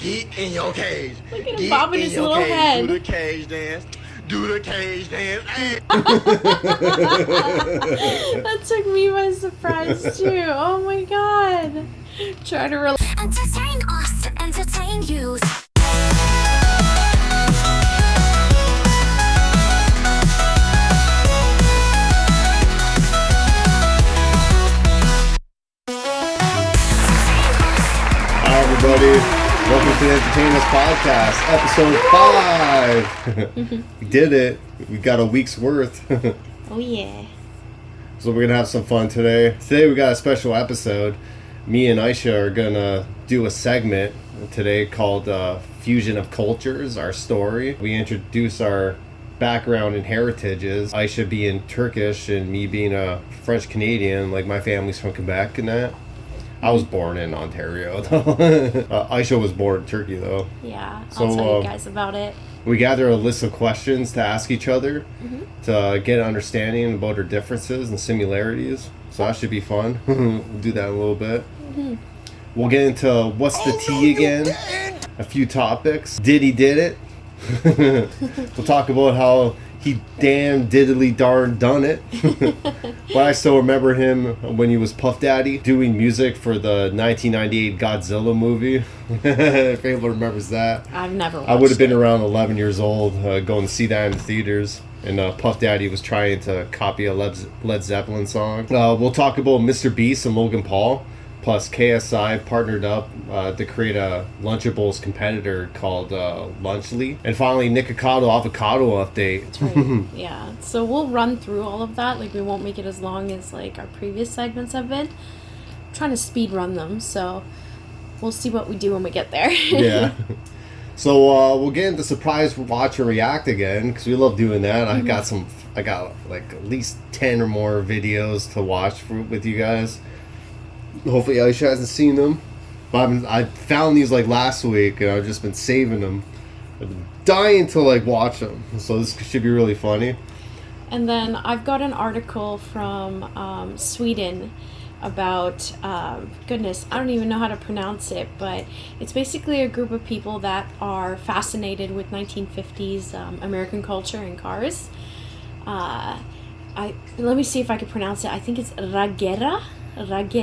Get in your cage. Look at him bobbing his little head. Do the cage dance. Do the cage dance. That took me by surprise too. Oh my god. Try to entertain us, entertain you. Hi everybody, welcome to the Entertain Us Podcast, episode 5. We did it. We got a week's worth. Oh yeah. So we're gonna have some fun today. Today we got a special episode. Me and Ayse are gonna do a segment today called Fusion of Cultures, our story. We introduce our background and heritages. Ayse being Turkish and me being a French Canadian, like my family's from Quebec and that. I was born in Ontario though. Ayse was born in Turkey though. Yeah, I'll tell you guys about it. We gather a list of questions to ask each other to get an understanding about our differences and similarities. So that should be fun. We'll do that in a little bit. We'll get into what's the tea again, a few topics. Diddy did it. We'll talk about how he damn diddly darn done it. But I still remember him when he was Puff Daddy doing music for the 1998 Godzilla movie. If anyone remembers that. I've never watched I would have been it. around 11 years old going to see that in the theaters. And Puff Daddy was trying to copy a Led Zeppelin song. We'll talk about MrBeast and Logan Paul. Plus KSI partnered up to create a Lunchables competitor called Lunchly. And finally, Nikocado Avocado update. That's right. Yeah, so we'll run through all of that. Like, we won't make it as long as like our previous segments have been. I'm trying to speed run them, so we'll see what we do when we get there. Yeah. So we'll get into surprise watch or react again because we love doing that. I got like at least 10 or more videos to watch with you guys. Hopefully Ayse hasn't seen them. But I found these like last week and I've just been saving them. I've been dying to like watch them. So this should be really funny. And then I've got an article from Sweden about, goodness, I don't even know how to pronounce it, but it's basically a group of people that are fascinated with 1950s American culture and cars. Let me see if I can pronounce it. I think it's Ragare. That's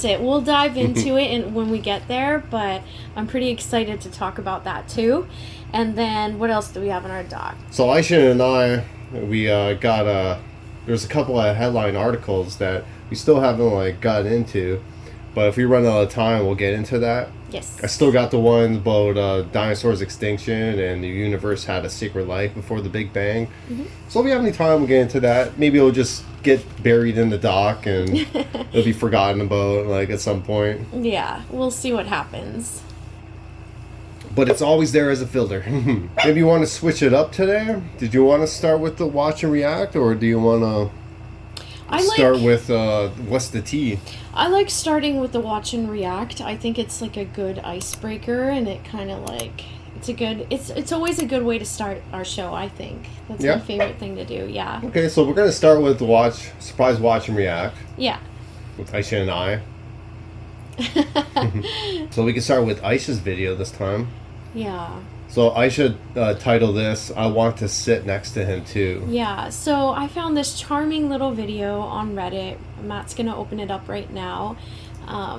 it. We'll dive into it when we get there, but I'm pretty excited to talk about that too. And then what else do we have in our doc? So Ayse and I, we got there's a couple of headline articles that we still haven't like gotten into, but if we run out of time, we'll get into that. Yes. I still got the ones about dinosaurs' extinction and the universe had a secret life before the Big Bang. So if we have any time, we'll get into that. Maybe it'll just get buried in the dock and it'll be forgotten about like at some point. Yeah, we'll see what happens. But it's always there as a filter. Maybe you want to switch it up today? Did you want to start with the watch and react, or do you want to start with what's the tea? I like starting with the watch and react. I think it's like a good icebreaker, and it kind of like it's always a good way to start our show. I think that's my favorite thing to do. Yeah. Okay, so we're gonna start with the surprise watch and react. Yeah. With Ayse and I. So we can start with Ayse's video this time. Yeah. So I should title this, I Want to Sit Next to Him Too. Yeah, so I found this charming little video on Reddit. Matt's going to open it up right now.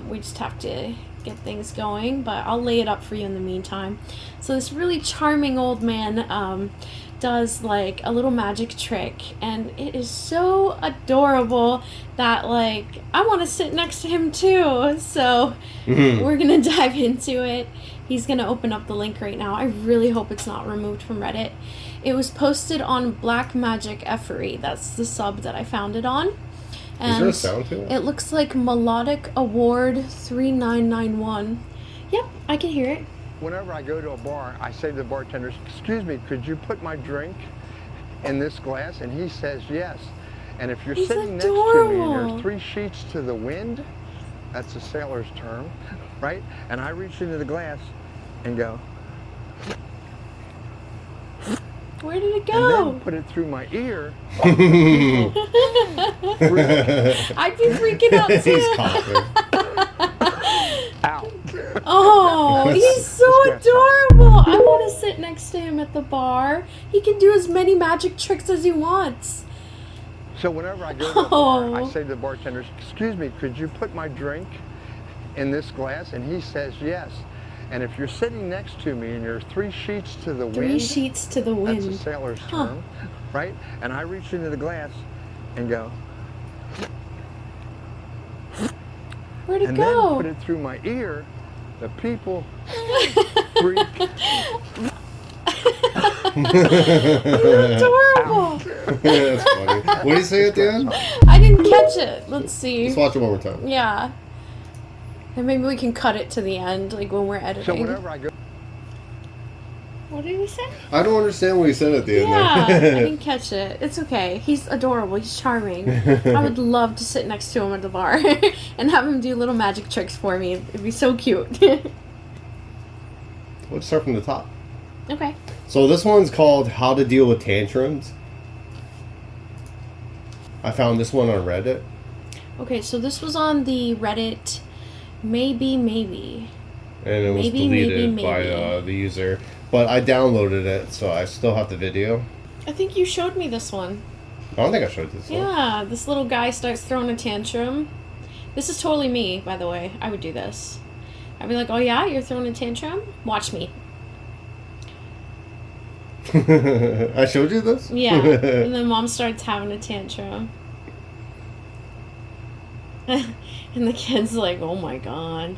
We just have to get things going, but I'll lay it up for you in the meantime. So this really charming old man does like a little magic trick, and it is so adorable that like I want to sit next to him too. So we're going to dive into it. He's going to open up the link right now. I really hope it's not removed from Reddit. It was posted on Black Magic Effery. That's the sub that I found it on. And is there a sound to it? It looks like Melodic Award 3991. Yep, I can hear it. Whenever I go to a bar, I say to the bartenders, "Excuse me, could you put my drink in this glass?" And he says yes. And if you're sitting next to me and there's 3 sheets to the wind, that's a sailor's term, right? And I reach into the glass and go, Where did it and go? then put it through my ear. I'd be freaking out He's too. coughing. Ow. Oh, he's so adorable. I want to sit next to him at the bar. He can do as many magic tricks as he wants. So whenever I go to the bar, I say to the bartenders, excuse me, could you put my drink in this glass? And he says yes. And if you're sitting next to me and you're 3 sheets to the wind. 3 sheets to the wind. That's a sailor's term, right? And I reach into the glass and go. Where'd it and go? then put it through my ear. The people freak. Adorable. That's funny. What did he say at the end? I didn't catch it. Let's see. Let's watch it one more time. Yeah. And maybe we can cut it to the end, like when we're editing. So whenever I go. What did he say? I don't understand what he said at the end. Yeah, I there. didn't catch it. It's okay. He's adorable. He's charming. I would love to sit next to him at the bar and have him do little magic tricks for me. It'd be so cute. Let's start from the top. Okay. So this one's called How to Deal with Tantrums. I found this one on Reddit. Okay, so this was on the Reddit maybe. And it was Maybe, deleted maybe. by the user. But I downloaded it, so I still have the video. I think you showed me this one. I don't think I showed this one. Yeah, this little guy starts throwing a tantrum. This is totally me, by the way. I would do this. I'd be like, oh yeah, you're throwing a tantrum? Watch me. I showed you this? Yeah, and then mom starts having a tantrum. And the kid's like, oh my god.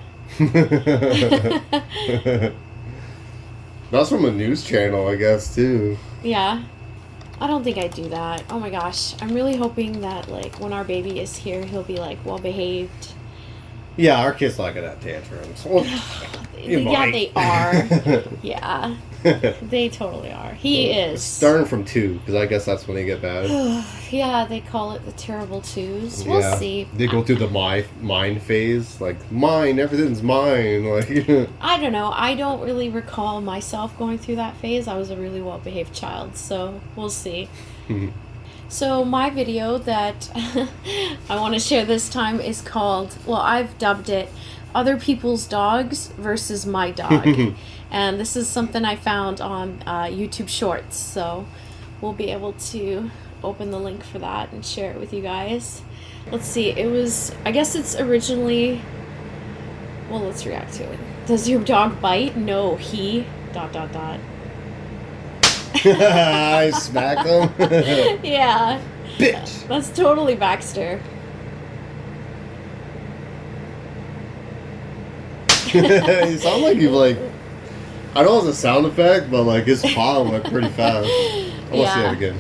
That's from a news channel, I guess, too. Yeah. I don't think I'd do that. Oh my gosh. I'm really hoping that, like, when our baby is here, he'll be, like, well behaved. Yeah, our kids not gonna have tantrums. Well, Yeah, they are. Yeah. They totally are. He is. Starting from 2, because I guess that's when they get bad. Yeah, they call it the terrible twos. We'll see. They go through the mine phase, like, mine, everything's mine. Like, I don't know. I don't really recall myself going through that phase. I was a really well-behaved child, so we'll see. So my video that I want to share this time is called, well, I've dubbed it Other People's Dogs versus My Dog. And this is something I found on YouTube Shorts, so we'll be able to open the link for that and share it with you guys. Let's see, it was, I guess it's originally, well, let's react to it. Does your dog bite? No, he, ... I smacked him. Yeah. Bitch. That's totally Baxter. You sound like you've, like, I know it's a sound effect, but, like, his paw went pretty fast. I want to see that again.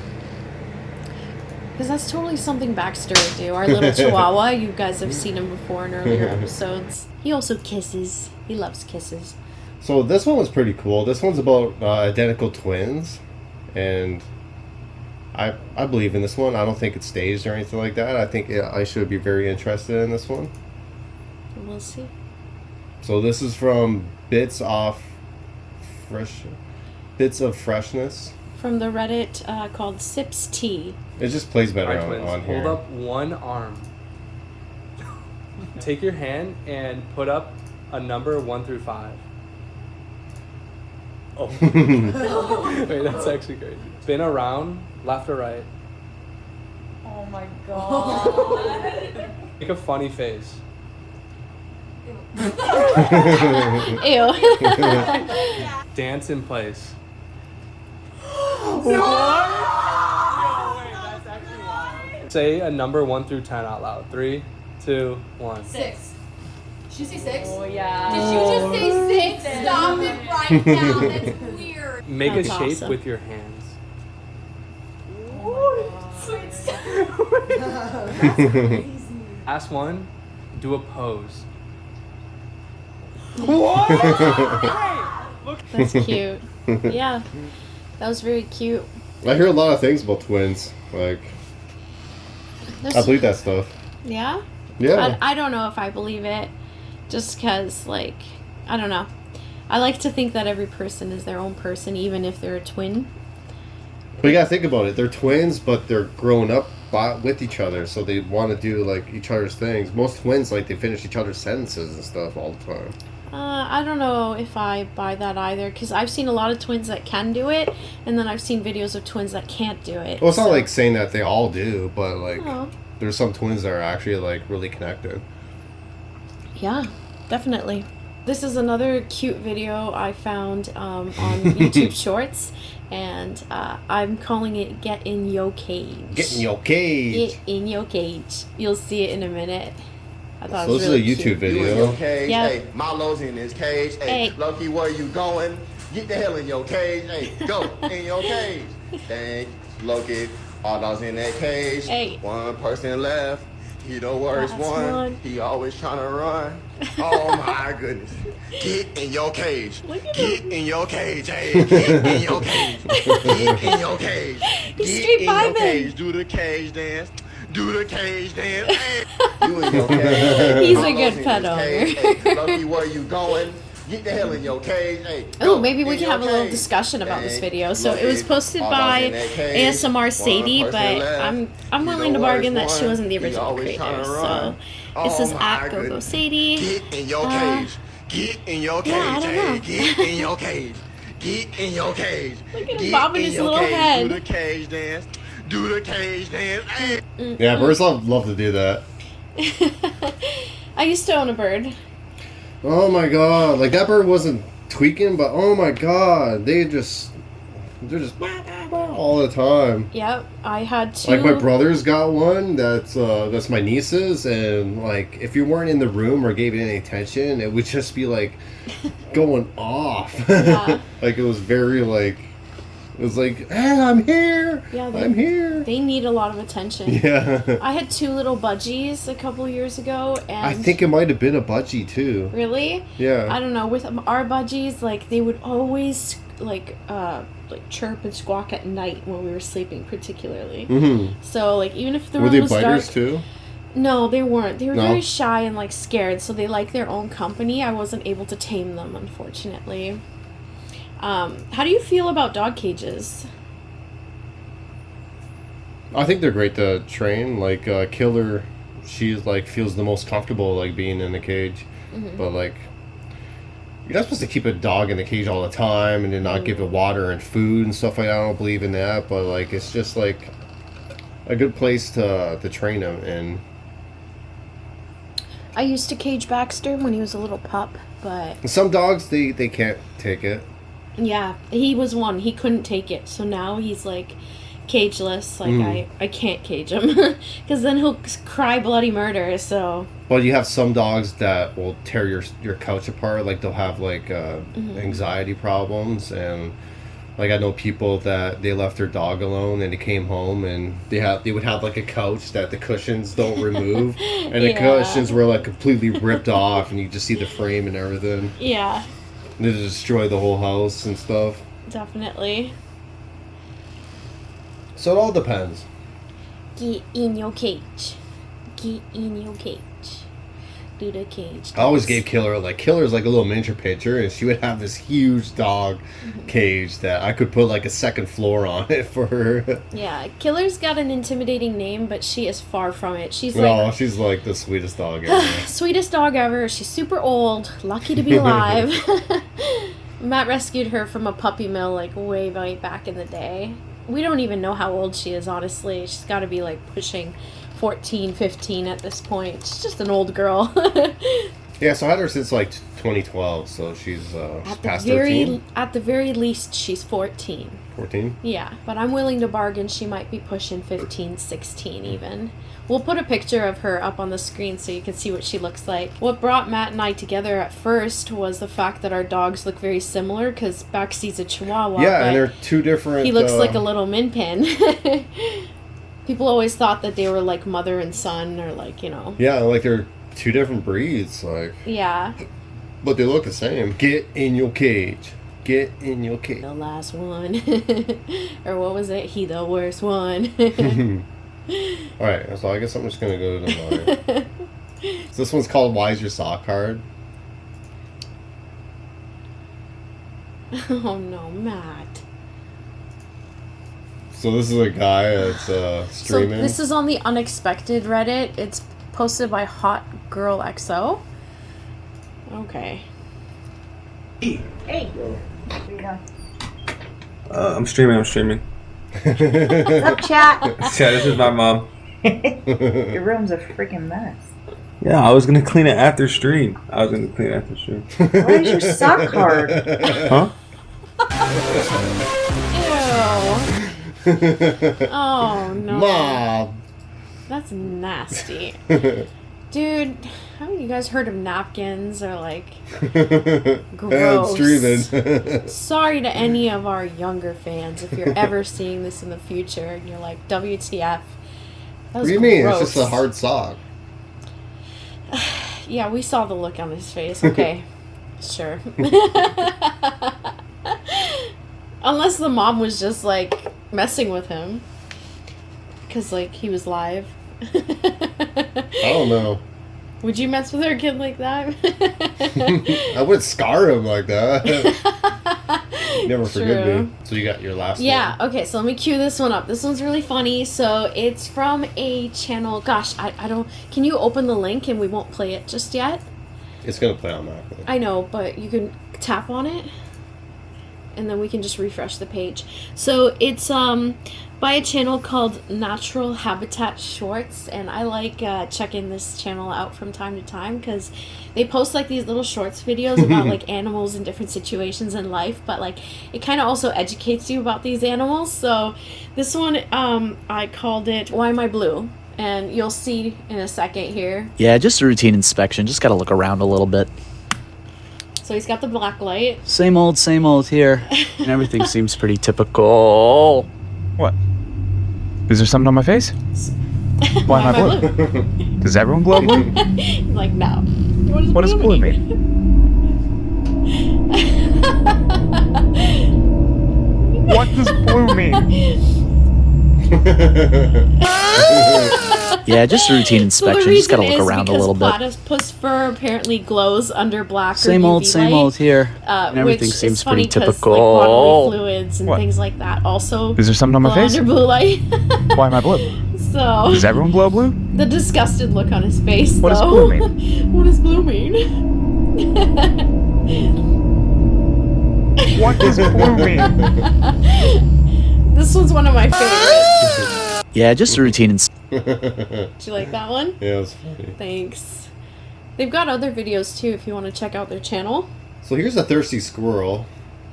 Because that's totally something Baxter would do. Our little chihuahua, you guys have seen him before in earlier episodes. He also kisses. He loves kisses. So this one was pretty cool. This one's about identical twins, and I believe in this one. I don't think it's staged or anything like that. I think I should be very interested in this one. We'll see. So this is from Bits of Freshness. From the Reddit called Sips Tea. It just plays better Alright, twins, on here. hold up one arm. Take your hand and put up a number 1 through 5. Oh. Wait, that's actually crazy. Spin around, left or right. Oh my god. Make a funny face. Ew. Dance in place. Say a number 1 through 10 out loud. 3, 2, 1. 6. Did you say 6? Oh yeah. Did you just say 6? Stop it right now. That's weird. Make That's a shape awesome. with your hands. Sweet stuff. Last one, do a pose. That's cute. Yeah. That was very cute. I hear a lot of things about twins. Like, There's, I believe that stuff. Yeah? Yeah. I don't know if I believe it. Just because, like, I don't know. I like to think that every person is their own person, even if they're a twin. But you gotta think about it. They're twins, but they're grown up with each other, so they want to do like each other's things. Most twins like they finish each other's sentences and stuff all the time. I don't know if I buy that either, because I've seen a lot of twins that can do it, and then I've seen videos of twins that can't do it. Well, it's not like saying that they all do, but like Oh. there's some twins that are actually like really connected. Yeah, definitely. This is another cute video I found on YouTube Shorts, and I'm calling it "Get in Your Cage." Get in your cage. Get in your cage. You'll see it in a minute. I thought So it was this really is a YouTube cute. You in video. your cage, Yeah. hey, Marlo's in his cage, hey, Hey. Lucky, where you going? Get the hell in your cage, hey, go in your cage. Thank Loki, Marlo's in that cage. Hey. One person left, he the worst Last one. He always trying to run. Oh my goodness. Get in your cage. Look at Get in your cage, hey, get in your cage. Get in your cage. He's Get straight in your vibing. cage. Do the cage dance. Do the cage dance. Hey. You in your cage. He's a Marlo's good in pet his owner. cage. Hey, Lucky, where you going? Get the hell in your cage. Hey, Oh, go maybe we in can your have a little cage. discussion about this Dang, video. So it Lucky, was posted Marlo's by in that cage. ASMR Sadie, One but person left. I'm He willing the to bargain worst that she one. wasn't the He original always creator. tryna So run. this Oh is my at Go goodness. Sadie. Get in your Uh, cage. Get in your cage. yeah, I don't know. Hey, get in your cage. Get in your cage. Look at him Get bobbing in his your little cage. head. Do the cage dance. Do the cage dance. Hey. Yeah, birds love to do that. I used to own a bird. Oh my god, like that bird wasn't tweaking, but oh my god, they're just all the time. Yep, I had two. Like my brother's got one that's my niece's, and like if you weren't in the room or gave it any attention, it would just be like going off. Yeah. Like it was very like it was like, hey, I'm here. Yeah, I'm here. They need a lot of attention. Yeah. I had two little budgies a couple years ago, and I think it might have been a budgie too. really, Yeah. I don't know. With our budgies, like they would always like chirp and squawk at night when we were sleeping, particularly. Mm-hmm. So like even if the Were room they was biters dark, too? no, they weren't. They were No? very shy and like scared, so they like their own company. I wasn't able to tame them, unfortunately. How do you feel about dog cages? I think they're great to train. Like Killer, she's like feels the most comfortable like being in a cage, but like you're not supposed to keep a dog in the cage all the time and then not give it water and food and stuff like that. I don't believe in that, but like it's just like a good place to train them in. I used to cage Baxter when he was a little pup, but And some dogs they can't take it. yeah, he was one. He couldn't take it, so now he's like cageless. Like I can't cage him because then he'll cry bloody murder. So But you have some dogs that will tear your couch apart. Like they'll have like anxiety problems, and like I know people that they left their dog alone and they came home and they would have like a couch that the cushions don't remove, and the Yeah. cushions were like completely ripped off, and you just see the frame and everything. yeah, And they destroy the whole house and stuff. definitely. So it all depends. Get in your cage. Get in your cage. Do the cage. I always dance. gave Killer's like a little miniature picture, and she would have this huge dog cage that I could put like a second floor on it for her. Yeah, Killer's got an intimidating name, but she is far from it. She's No, like she's like the sweetest dog ever. sweetest dog ever. She's super old, lucky to be alive. Matt rescued her from a puppy mill like way back in the day. We don't even know how old she is, honestly. She's got to be like pushing 14, 15 at this point. She's just an old girl. Yeah, so I had her since like 2012, so she's past 13, at the very least, she's 14. 14. Yeah, but I'm willing to bargain she might be pushing 15, 16 even. We'll put a picture of her up on the screen so you can see what she looks like. What brought Matt and I together at first was the fact that our dogs look very similar, because Baxy's a Chihuahua. Yeah, but and they're two different. he looks like a little min pin. People always thought that they were like mother and son, or like, you know. Yeah, like they're two different breeds, like, Yeah. but they look the same. Get in your cage. Get in your cage. The last one. Or what was it? He the worst one. Alright, so I guess I'm just gonna go to mine. So this one's called Why Is Your Sock Hard? Oh no, Matt. So this is a guy that's streaming. So this is on the Unexpected Reddit. It's posted by Hot Girl XO. Okay. Hey. I'm streaming. What's up, chat? Yeah, this is my mom. Your room's a freaking mess. Yeah, I was gonna clean it after stream. Why is your sock hard? Huh? Ew. Oh no. Mom. That's nasty. Dude, haven't you guys heard of napkins or like gross? Streaming. Sorry to any of our younger fans if you're ever seeing this in the future and you're like, WTF. That What was do you mean? gross. It's just a hard sock. Yeah, we saw the look on his face. Okay. Sure. Unless the mom was just like messing with him. Because like he was live. I don't know. Would you mess with our kid like that? I would scar him like that. Never forgive True. me. So you got your last Yeah, one. okay, so let me cue this one up. This one's really funny. So it's from a channel. Gosh, I don't. Can you open the link and we won't play it just yet? It's gonna play on that. I know, but you can tap on it and then we can just refresh the page. So it's by a channel called Natural Habitat Shorts, and I like checking this channel out from time to time because they post like these little shorts videos about like animals in different situations in life, but like it kind of also educates you about these animals. So this one I called it Why Am I Blue? And you'll see in a second here. Yeah, just a routine inspection. Just gotta look around a little bit. So he's got the black light. Same old here. And everything seems pretty typical. What? Is there something on my face? Why am I blue? Does everyone glow blue? Like, no. What does blue mean? What does blue mean? Yeah, just a routine inspection. Just gotta look around a little bit. Platypus fur apparently glows under black Same or old, UV same light, old here. And everything which seems is funny pretty 'cause, typical. Like, bodily fluids and What? things like that also Is there something on my glow face? under blue light. Why am I blue? So Does everyone glow blue? the disgusted look on his face. What does though. blue mean? What does blue mean? What does blue mean? This one's one of my favorites. Yeah, just a routine Did you like that one? Yeah, it was funny. Thanks. They've got other videos too if you want to check out their channel. So here's a thirsty squirrel.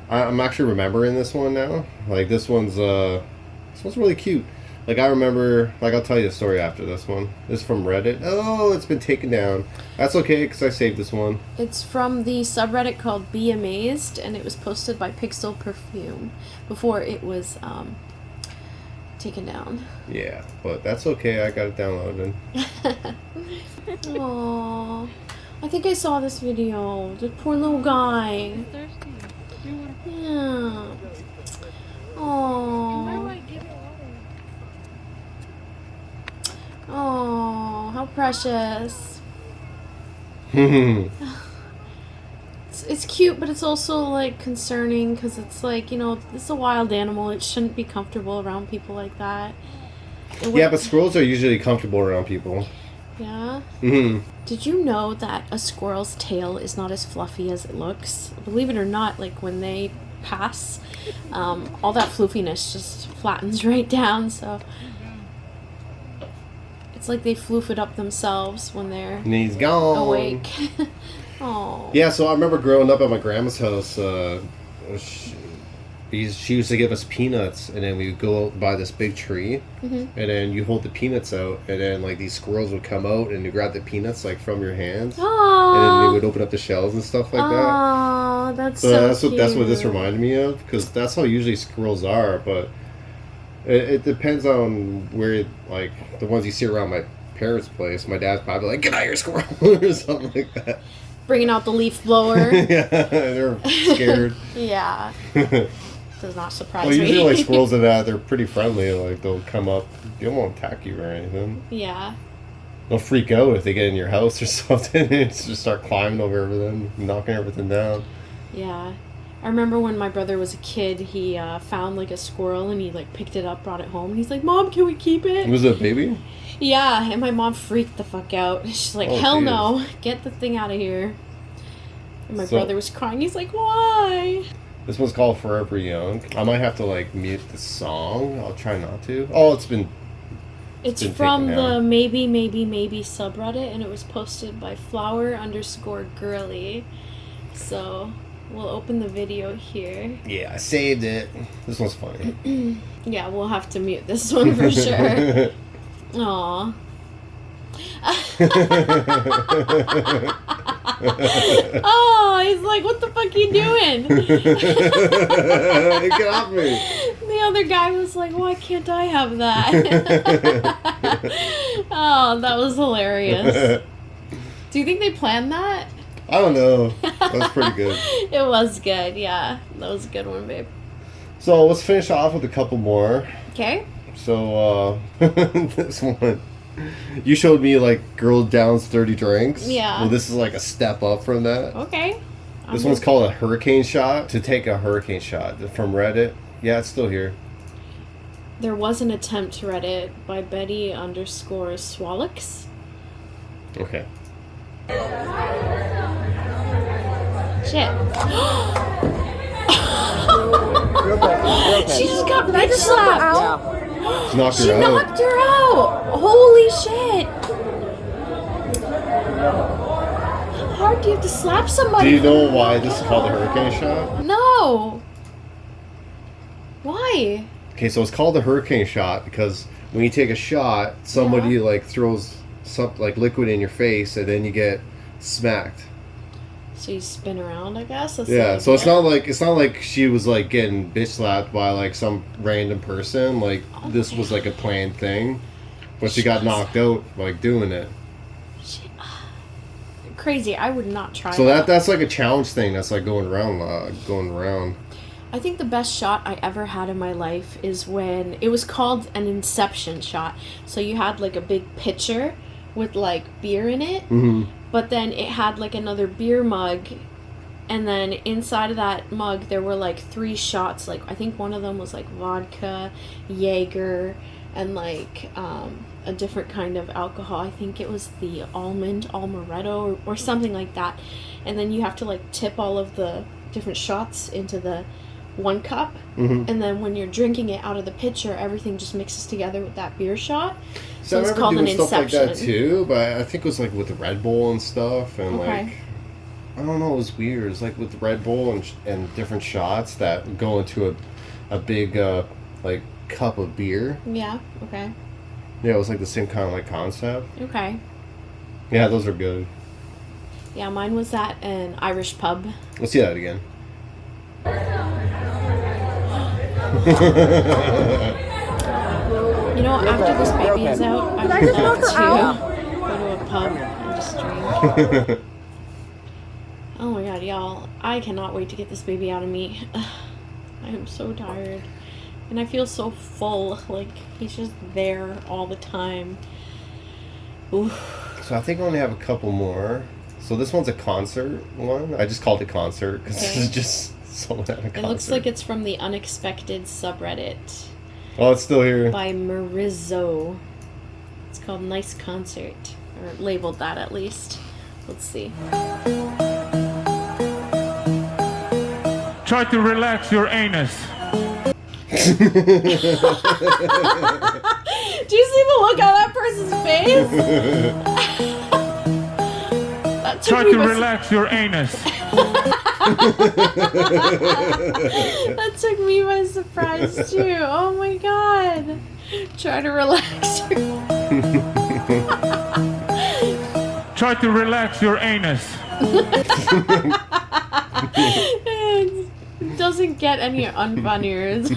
I'm actually remembering this one now. Like this one's really cute. Like I remember, like I'll tell you a story after this one. This is from Reddit. Oh, it's been taken down. That's okay because I saved this one. It's from the subreddit called Be Amazed, and it was posted by Pixel Perfume before it was taken down. Yeah, but that's okay. I got it downloaded. Aww. I think I saw this video. The poor little guy. Yeah. Aww. Oh, how precious. It's cute, but it's also like concerning because it's like, you know, it's a wild animal. It shouldn't be comfortable around people like that. Yeah, but squirrels are usually comfortable around people. Yeah? Mm-hmm. Did you know that a squirrel's tail is not as fluffy as it looks? Believe it or not, like when they pass, all that floofiness just flattens right down, so it's like they floof it up themselves when they're And he's gone. awake. Oh. Yeah, so I remember growing up at my grandma's house. She used to give us peanuts, and then we would go out by this big tree, and then you hold the peanuts out, and then like these squirrels would come out and you grab the peanuts like from your hands, and then they would open up the shells and stuff like that. Oh, that's So so that's what this cute. reminded me of, because that's how usually squirrels are. But it depends on where, like the ones you see around my parents' place. My dad's probably like, "Get out of here, squirrel," or something like that. Bringing out the leaf blower. Yeah, they're scared. Yeah. Does not surprise Well, usually me. like squirrels and that, they're pretty friendly. Like they'll come up, they won't attack you or anything. Yeah. They'll freak out if they get in your house or something and just start climbing over everything, knocking everything down. Yeah. I remember when my brother was a kid, he found like a squirrel and he like picked it up, brought it home. And he's like, "Mom, can we keep it?" Was it a baby? Yeah, and my mom freaked the fuck out. She's like, Oh, "Hell geez. no, get the thing out of here." And my So- brother was crying. He's like, "Why?" This one's called Forever Young. I might have to like mute the song. I'll try not to. Oh, it's been It's been from taken the down. Maybe subreddit, and it was posted by flower_girly. So we'll open the video here. Yeah, I saved it. This one's funny. Yeah, we'll have to mute this one for sure. Aw. Oh, he's like, "What the fuck you doing?" Get off me. The other guy was like, "Why can't I have that?" Oh, that was hilarious. Do you think they planned that? I don't know. That was pretty good. It was good, yeah. That was a good one, babe. So let's finish off with a couple more. Okay. So this one, you showed me like girl downs 30 drinks. Yeah. Well, this is like a step up from that. Okay. This one's called a hurricane shot. To take a hurricane shot from Reddit. Yeah, it's still here. There was an attempt to Reddit by Betty_Swallix. Okay. Shit. She just got bitch slapped. She knocked her She out. knocked her out. Holy shit. How hard do you have to slap somebody? Do you know why this is called a hurricane shot? No. Why? Okay, so it's called a hurricane shot because when you take a shot, somebody like throws some like liquid in your face, and then you get smacked. So you spin around, I guess. That's Yeah, the so it's idea. not like she was like getting bitch slapped by like some random person. Like this was like a planned thing, but she got knocked out like doing it. Crazy. I would not try. So that's like a challenge thing that's like going around. I think the best shot I ever had in my life is when it was called an inception shot. So you had like a big pitcher with like beer in it, but then it had like another beer mug, and then inside of that mug there were like 3 shots. Like I think one of them was like vodka, Jaeger, and like a different kind of alcohol. I think it was the amaretto or something like that. And then you have to like tip all of the different shots into the one cup, and then when you're drinking it out of the pitcher, everything just mixes together with that beer shot. So it's called an stuff inception. like that too, but I think it was like with the Red Bull and stuff, and Okay. like I don't know, it was weird. It was like with Red Bull and different shots that go into a big like cup of beer. Yeah. Okay. Yeah, it was like the same kind of like concept. Okay. Yeah, those are good. Yeah, mine was at an Irish pub. Let's see that again. You know, after this baby is out, I would love to go to a pub and just drink. Oh my god, y'all. I cannot wait to get this baby out of me. I am so tired. And I feel so full. Like, he's just there all the time. Oof. So I think I only have a couple more. So this one's a concert one. I just called it concert because this is just someone at a concert. It looks like it's from the Unexpected subreddit. Oh, it's still here. By Marizzo. It's called Nice Concert. Or labeled that at least. Let's see. Try to relax your anus. Do you see the look on that person's face? That took Try me to by relax your anus. That took me by surprise too. Oh my god. Try to relax your... Try to relax your anus. It doesn't get any unfunnier.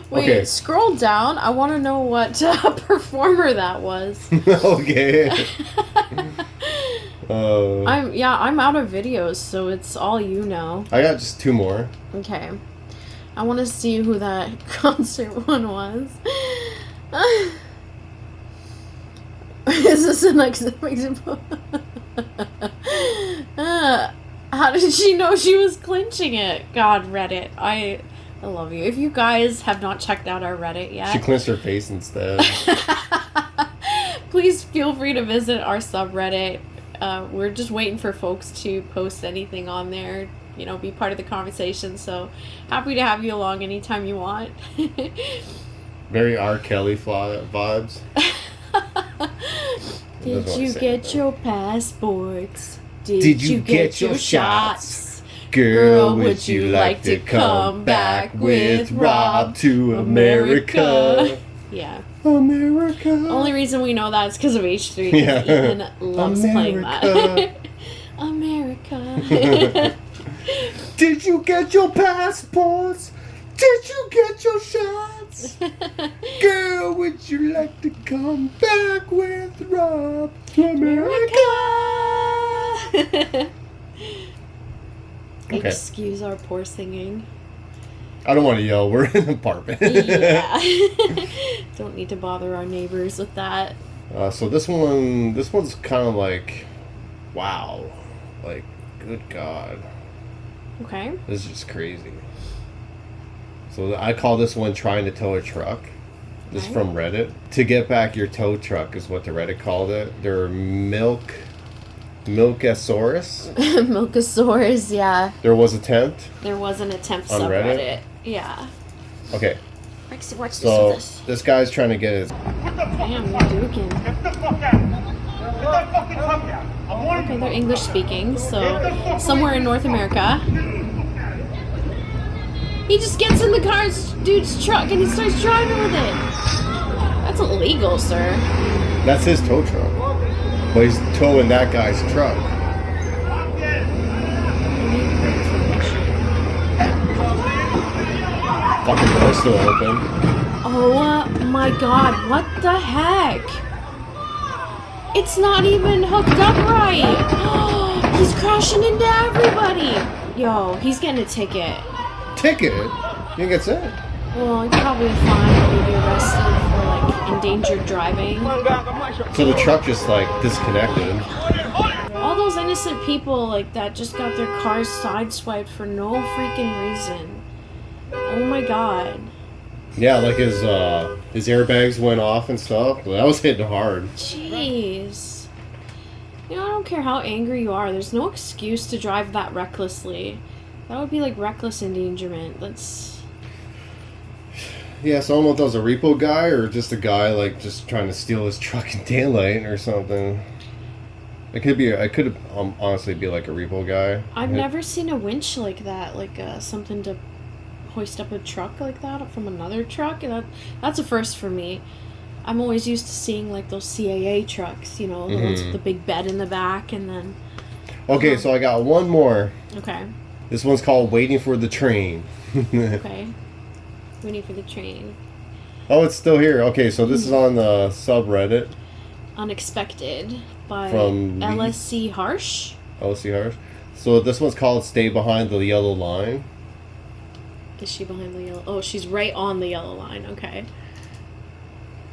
Wait, Okay. scroll down. I want to know what performer that was. Okay. I'm out of videos, so it's all you know. I got just 2 more. Okay. I want to see who that concert one was. Is this an example? How did she know she was clinching it? God, Reddit. I love you. If you guys have not checked out our Reddit yet, She clinched her face instead. please feel free to visit our subreddit. We're just waiting for folks to post anything on there, you know, be part of the conversation. So happy to have you along anytime you want. Very R. Kelly vibes. Did you get your passports? Did you get your shots? Girl, would you like to come back with Rob to America? Yeah. America. Only reason we know that is because of H3. Yeah. Ethan loves playing that. America. Did you get your passports? Did you get your shots? Girl, would you like to come back with Rob to America? Okay. Excuse our poor singing. I don't want to yell. We're in an apartment. Yeah. Don't need to bother our neighbors with that. So this one's kind of like, wow, like, good God. Okay. This is just crazy. So I call this one trying to tow a truck. This is from Reddit. To get back your tow truck is what the Reddit called it. They're Milkosaurus. Milkosaurus, yeah. There was attempt. There was an attempt on subreddit. Reddit? Yeah. Okay. Rexy, watch So this. this guy's trying to get his. Damn, they're duking. Okay, they're English speaking, so somewhere in North America. He just gets in the dude's truck and he starts driving with it. That's illegal, sir. That's his tow truck. But he's towing that guy's truck. Fucking door's still open. Oh my god, what the heck? It's not even hooked up right. He's crashing into everybody. Yo, he's getting a ticket. Ticket? You get it? Well, he's probably fined, maybe arrested for like endangered driving. So the truck just like disconnected. All those innocent people like that just got their cars sideswiped for no freaking reason. Oh my god. Yeah, like his airbags went off and stuff. That was hitting hard. Jeez. You know, I don't care how angry you are. There's no excuse to drive that recklessly. That would be like reckless endangerment. That's... Yeah, so I don't know if that was a repo guy or just a guy like just trying to steal his truck in daylight or something. It could honestly be like a repo guy. I've never seen a winch like that, like something to hoist up a truck like that from another truck. That's a first for me. I'm always used to seeing like those CAA trucks, you know, the ones with the big bed in the back, and then... Okay, so I got one more. Okay. This one's called Waiting for the Train. Okay. Waiting for the train. Oh, it's still here. Okay, so this is on the subreddit. Unexpected by From LSC Harsh. LSC Harsh. So this one's called Stay Behind the Yellow Line. Is she behind the yellow? Oh, she's right on the yellow line. Okay.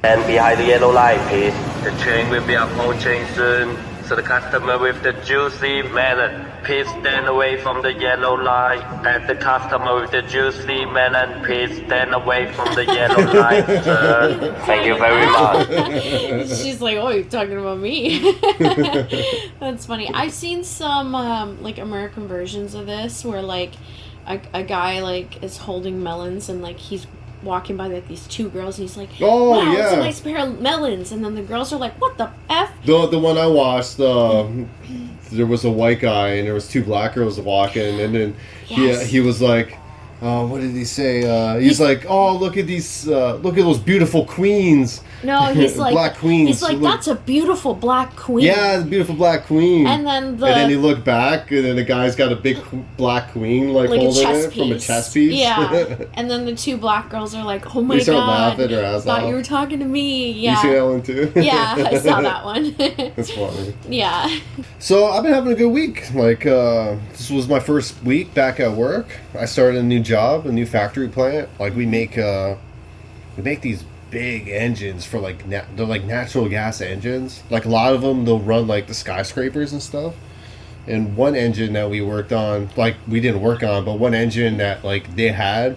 And behind the yellow line, please. The train will be approaching soon. So the customer with the juicy melon, please stand away from the yellow line. And the customer with the juicy melon, please stand away from the yellow line, sir. Thank you very much. She's like, oh, you're talking about me. That's funny. I've seen some like American versions of this where like a guy like is holding melons and like he's walking by like these two girls and he's like, oh wow, yeah, it's a nice pair of melons, and then the girls are like, what the F? The one I watched, there was a white guy and there was two black girls walking, and then he was like, what did he say? He's like, oh, look at those beautiful queens. No, he's like, black queens. He's like, that's a beautiful black queen. Yeah, the beautiful black queen. And then he looked back, and then the guy's got a big black queen like holding it from a chess piece. Yeah. And then the two black girls are like, oh my they start god, laughing their ass thought off. you were talking to me. Yeah. You see that one too? Yeah, I saw that one. That's funny. Yeah. So I've been having a good week. Like this was my first week back at work. I started a new job, a new factory plant. Like we make these big engines for like they're like natural gas engines. Like a lot of them, they'll run like the skyscrapers and stuff. And one engine that we worked on, like we didn't work on, but one engine that like they had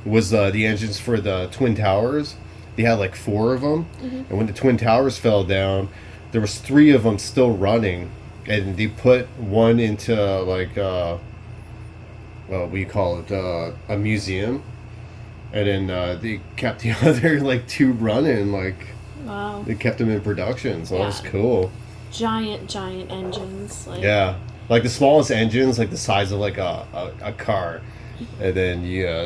was the engines for the Twin Towers. They had like 4 of them, and when the Twin Towers fell down, there was 3 of them still running, and they put one into like well, we call it a museum, and then they kept the other like 2 running. Like, wow, they kept them in production, so that was cool. Giant engines. Like, yeah, like the smallest engines, like the size of like a car, and then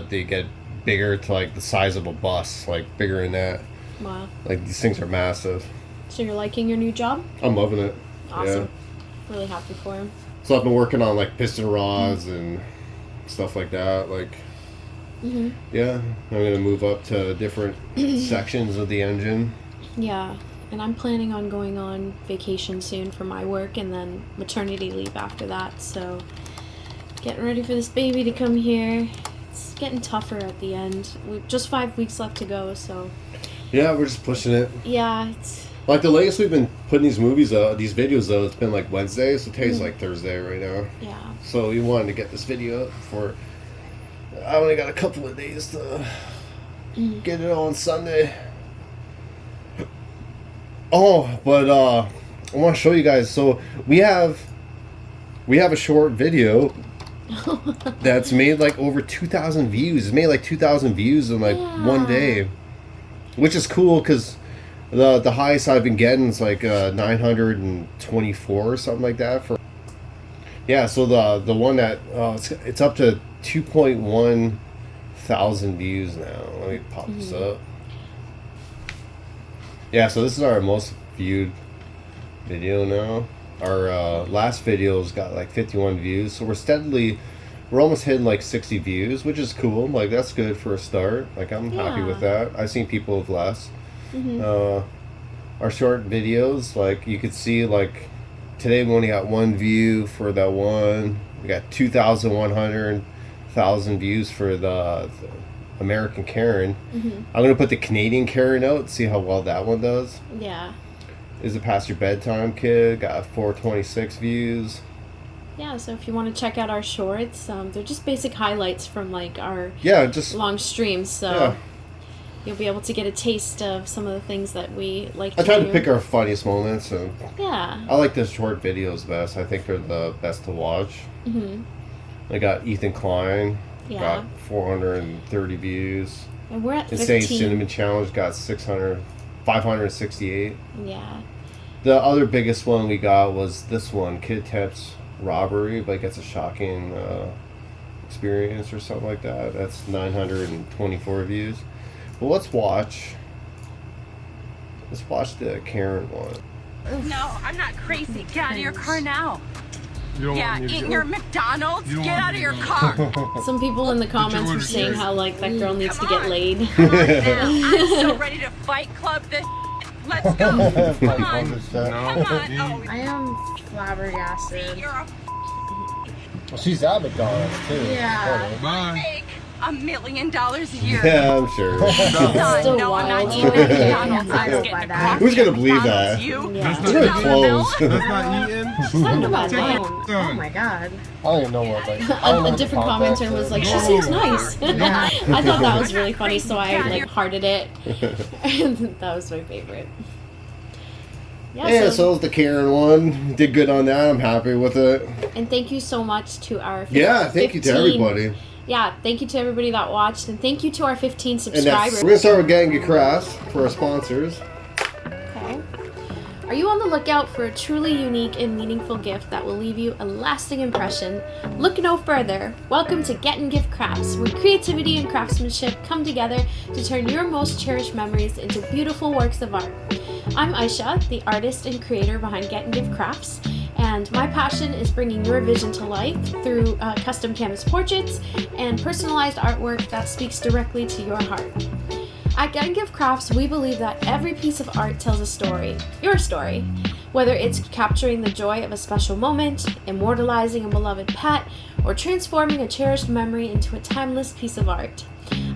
they get bigger to like the size of a bus, like bigger than that. Wow. Like these things are massive. So you're liking your new job? I'm loving it. Awesome. Yeah. Really happy for him. So I've been working on like piston rods and stuff like that. Like, yeah, I'm gonna move up to different sections of the engine. Yeah, and I'm planning on going on vacation soon for my work and then maternity leave after that. So getting ready for this baby to come here. It's getting tougher at the end. We've just 5 weeks left to go, so yeah, we're just pushing it. Yeah, it's like the latest we've been putting these videos though. It's been like Wednesday, so today's like Thursday right now. Yeah. So we wanted to get this video up for. I only got a couple of days to get it on Sunday. Oh, but I want to show you guys. So we have a short video that's made like over 2,000 views. It's made like 2,000 views in like one day, which is cool because the highest I've been getting is like 924 or something like that. For yeah, so the one that it's up to 2.1 thousand views now. Let me pop this up. Yeah, so this is our most viewed video now. Our last video's got like 51 views, so we're almost hitting like 60 views, which is cool. Like that's good for a start. Like I'm happy with that. I've seen people with less. Our short videos, like you could see, like today we only got 1 view for that one. We got 2,100,000 views for the American Karen. I'm gonna put the Canadian Karen out, see how well that one does. Yeah. Is it past your bedtime, kid? Got 426 views. Yeah, so if you want to check out our shorts, they're just basic highlights from like our just long streams. So you'll be able to get a taste of some of the things that we like to do. I try to pick our funniest moments, and yeah, I like the short videos best. I think they're the best to watch. I got Ethan Klein. Got 430 views. And we're at Insane 15. Cinnamon Challenge got 568. Yeah. The other biggest one we got was this one, Kid Tep's Robbery, but it's a shocking experience or something like that. That's 924 views. Well, let's watch the Karen one. No, I'm not crazy. Get out of your car now. Eating your McDonald's. Get out of your car. Some people in the comments were saying how like that girl needs to get laid. I'm so ready to fight club this. Let's go. Come on. Come on. Oh, I am flabbergasted. you're a Well, she's at McDonald's too. Yeah. make $1 million a year. Yeah, I'm sure. Still no, I'm not wild. eating McDonald's. I'm getting a coffee Who's gonna at believe McDonald's. that? You? Yeah. It's really close. Talking about that. Oh my god. I don't even know what like. A different commenter was like, she seems nice. I thought that was really funny, so I like hearted it. And that was my favorite. Yeah, so it was the Karen one. Did good on that. I'm happy with it. And thank you so much to our thank you to everybody. Yeah, thank you to everybody that watched, and thank you to our 15 And subscribers. we're gonna start with GetnGiveCrafts for our sponsors. Okay. Are you on the lookout for a truly unique and meaningful gift that will leave you a lasting impression? Look no further. Welcome to GetnGiveCrafts, where creativity and craftsmanship come together to turn your most cherished memories into beautiful works of art. I'm Ayse, the artist and creator behind GetnGiveCrafts, and my passion is bringing your vision to life through custom canvas portraits and personalized artwork that speaks directly to your heart. At GetnGiveCrafts, we believe that every piece of art tells a story, your story. Whether it's capturing the joy of a special moment, immortalizing a beloved pet, or transforming a cherished memory into a timeless piece of art.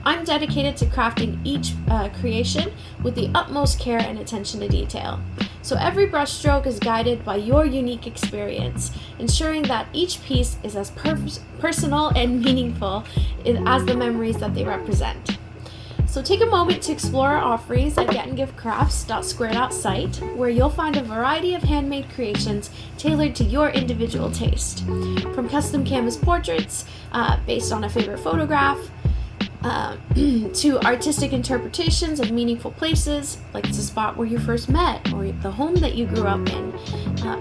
I'm dedicated to crafting each creation with the utmost care and attention to detail. So every brushstroke is guided by your unique experience, ensuring that each piece is as personal and meaningful as the memories that they represent. So take a moment to explore our offerings at GetnGiveCrafts.squared.out site, where you'll find a variety of handmade creations tailored to your individual taste. From custom canvas portraits based on a favorite photograph, to artistic interpretations of meaningful places, like the spot where you first met or the home that you grew up in.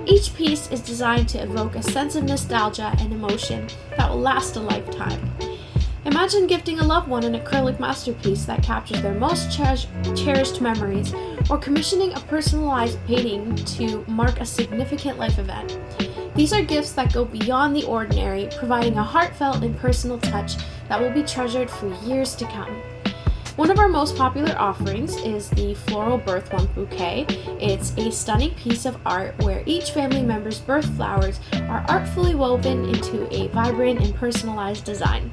Each piece is designed to evoke a sense of nostalgia and emotion that will last a lifetime. Imagine gifting a loved one an acrylic masterpiece that captures their most cherished memories, or commissioning a personalized painting to mark a significant life event. These are gifts that go beyond the ordinary, providing a heartfelt and personal touch that will be treasured for years to come. One of our most popular offerings is the Floral Birth Month Bouquet. It's a stunning piece of art where each family member's birth flowers are artfully woven into a vibrant and personalized design.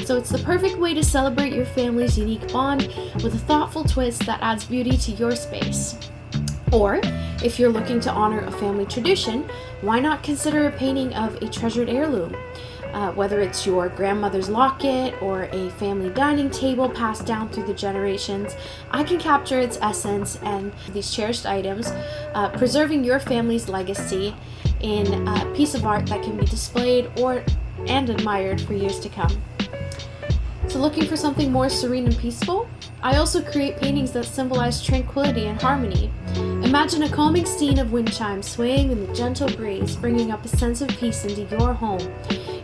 So it's the perfect way to celebrate your family's unique bond with a thoughtful twist that adds beauty to your space. Or, if you're looking to honor a family tradition, why not consider a painting of a treasured heirloom? Whether it's your grandmother's locket or a family dining table passed down through the generations, I can capture its essence and these cherished items, preserving your family's legacy in a piece of art that can be displayed and admired for years to come. So looking for something more serene and peaceful? I also create paintings that symbolize tranquility and harmony. Imagine a calming scene of wind chimes swaying in the gentle breeze, bringing up a sense of peace into your home.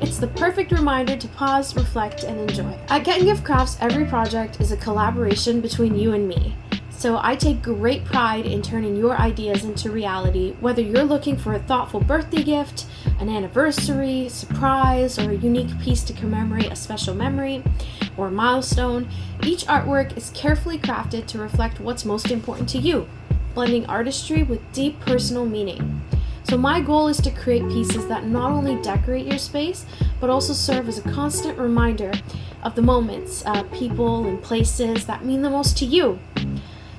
It's the perfect reminder to pause, reflect, and enjoy. At GetnGiveCrafts, every project is a collaboration between you and me. So I take great pride in turning your ideas into reality, whether you're looking for a thoughtful birthday gift, an anniversary, surprise, or a unique piece to commemorate a special memory or milestone. Each artwork is carefully crafted to reflect what's most important to you, blending artistry with deep personal meaning. So my goal is to create pieces that not only decorate your space, but also serve as a constant reminder of the moments, people, and places that mean the most to you.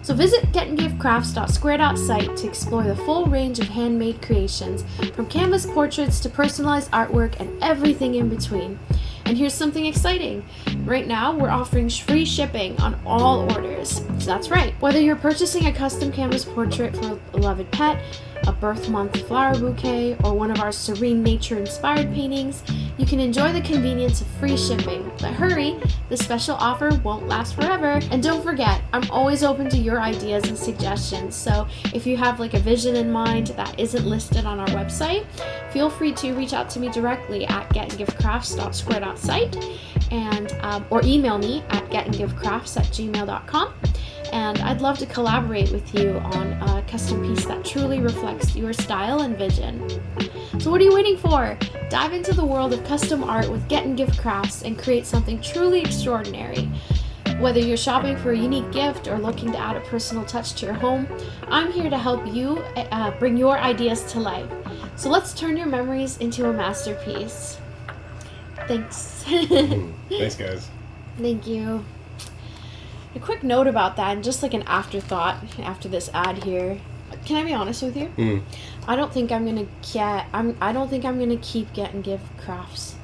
So visit GetnGiveCrafts.squared.out site to explore the full range of handmade creations, from canvas portraits to personalized artwork and everything in between. And here's something exciting. Right now, we're offering free shipping on all orders. So that's right. Whether you're purchasing a custom canvas portrait for a beloved pet, a birth month flower bouquet, or one of our serene nature-inspired paintings, you can enjoy the convenience of free shipping. But hurry, this special offer won't last forever. And don't forget, I'm always open to your ideas and suggestions. So if you have like a vision in mind that isn't listed on our website, feel free to reach out to me directly at GetnGiveCrafts.squared.out site, and or email me at GetnGiveCrafts@gmail.com. And I'd love to collaborate with you on a custom piece that truly reflects your style and vision. So what are you waiting for? Dive into the world of custom art with GetnGiveCrafts and create something truly extraordinary. Whether you're shopping for a unique gift or looking to add a personal touch to your home, I'm here to help you bring your ideas to life. So let's turn your memories into a masterpiece. Thanks. Thanks, guys. Thank you. A quick note about that, and just like an afterthought after this ad here. Can I be honest with you? I don't think I'm gonna keep GetnGiveCrafts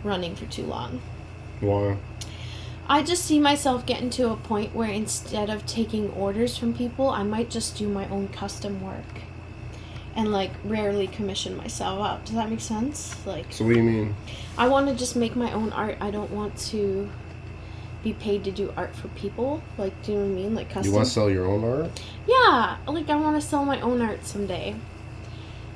running for too long. Why? I just see myself getting to a point where instead of taking orders from people, I might just do my own custom work and like rarely commission myself out. Does that make sense? Like, so what do you mean? I want to just make my own art. I don't want to be paid to do art for people. Like, do you know what I mean? Like custom. You want to sell your own art? Yeah, like I want to sell my own art someday.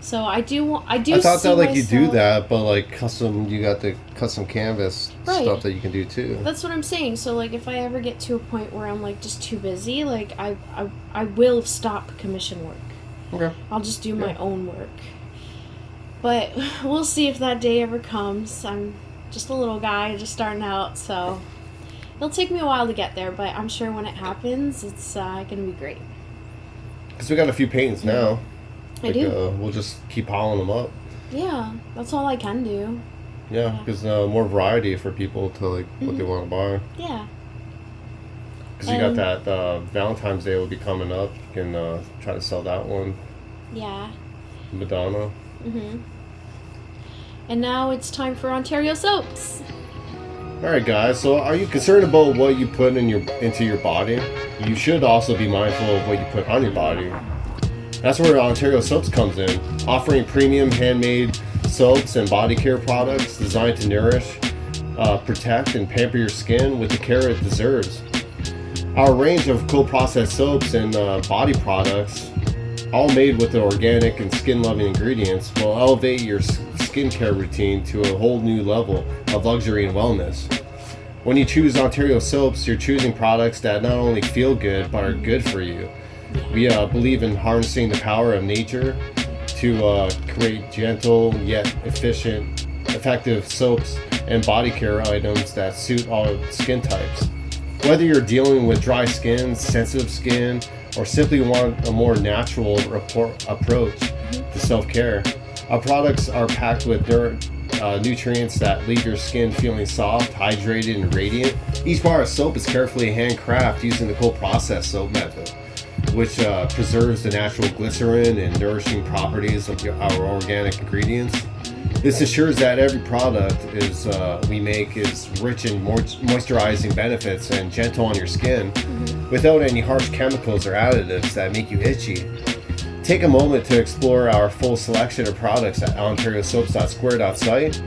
So I do. I thought that like you do that, but like custom, you got the custom canvas stuff that you can do too. That's what I'm saying. So like, if I ever get to a point where I'm like just too busy, like I will stop commission work. Okay. I'll just do my own work. But we'll see if that day ever comes. I'm just a little guy, just starting out, so it'll take me a while to get there. But I'm sure when it happens, it's gonna be great. Because we got a few paintings now. I do. We'll just keep piling them up. Yeah, that's all I can do. Yeah, because more variety for people to like what they want to buy. Yeah. Because you got that Valentine's Day will be coming up. You can try to sell that one. Yeah. Madonna. And now it's time for Ontario soaps. Alright guys, so are you concerned about what you put into your body? You should also be mindful of what you put on your body. That's where Ontario Soaps comes in, offering premium handmade soaps and body care products designed to nourish, protect, and pamper your skin with the care it deserves. Our range of co-processed soaps and body products, all made with the organic and skin-loving ingredients, will elevate your skincare routine to a whole new level of luxury and wellness. When you choose Ontario Soaps, you're choosing products that not only feel good, but are good for you. We believe in harnessing the power of nature to create gentle yet effective soaps and body care items that suit all skin types. Whether you're dealing with dry skin, sensitive skin, or simply want a more natural approach to self-care, our products are packed with nutrients that leave your skin feeling soft, hydrated, and radiant. Each bar of soap is carefully handcrafted using the co-processed soap method, which preserves the natural glycerin and nourishing properties of our organic ingredients. This ensures that every product we make is rich in moisturizing benefits and gentle on your skin, without any harsh chemicals or additives that make you itchy. Take a moment to explore our full selection of products at ontariosoaps.square.site,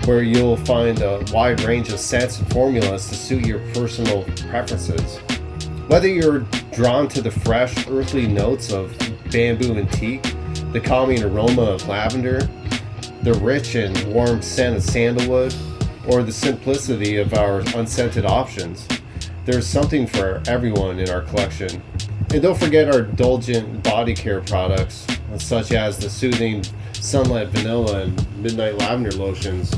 where you'll find a wide range of scents and formulas to suit your personal preferences. Whether you're drawn to the fresh, earthly notes of bamboo and teak, the calming aroma of lavender, the rich and warm scent of sandalwood, or the simplicity of our unscented options, there's something for everyone in our collection. And don't forget our indulgent body care products, such as the soothing Sunlight Vanilla and Midnight Lavender lotions,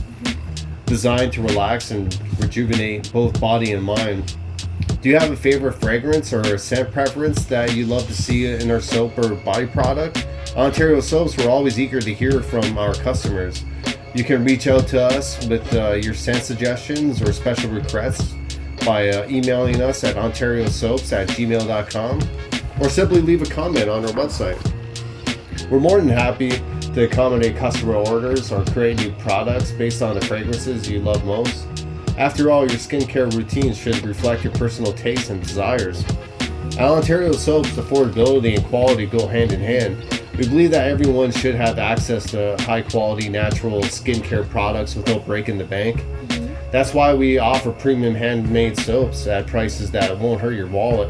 designed to relax and rejuvenate both body and mind. Do you have a favorite fragrance or a scent preference that you love to see in our soap or body product? Ontario Soaps, we're always eager to hear from our customers. You can reach out to us with your scent suggestions or special requests by emailing us at ontariosoaps@gmail.com, or simply leave a comment on our website. We're more than happy to accommodate customer orders or create new products based on the fragrances you love most. After all, your skincare routine should reflect your personal tastes and desires. At Ontario Soaps, affordability and quality go hand in hand. We believe that everyone should have access to high-quality, natural skincare products without breaking the bank. That's why we offer premium handmade soaps at prices that won't hurt your wallet.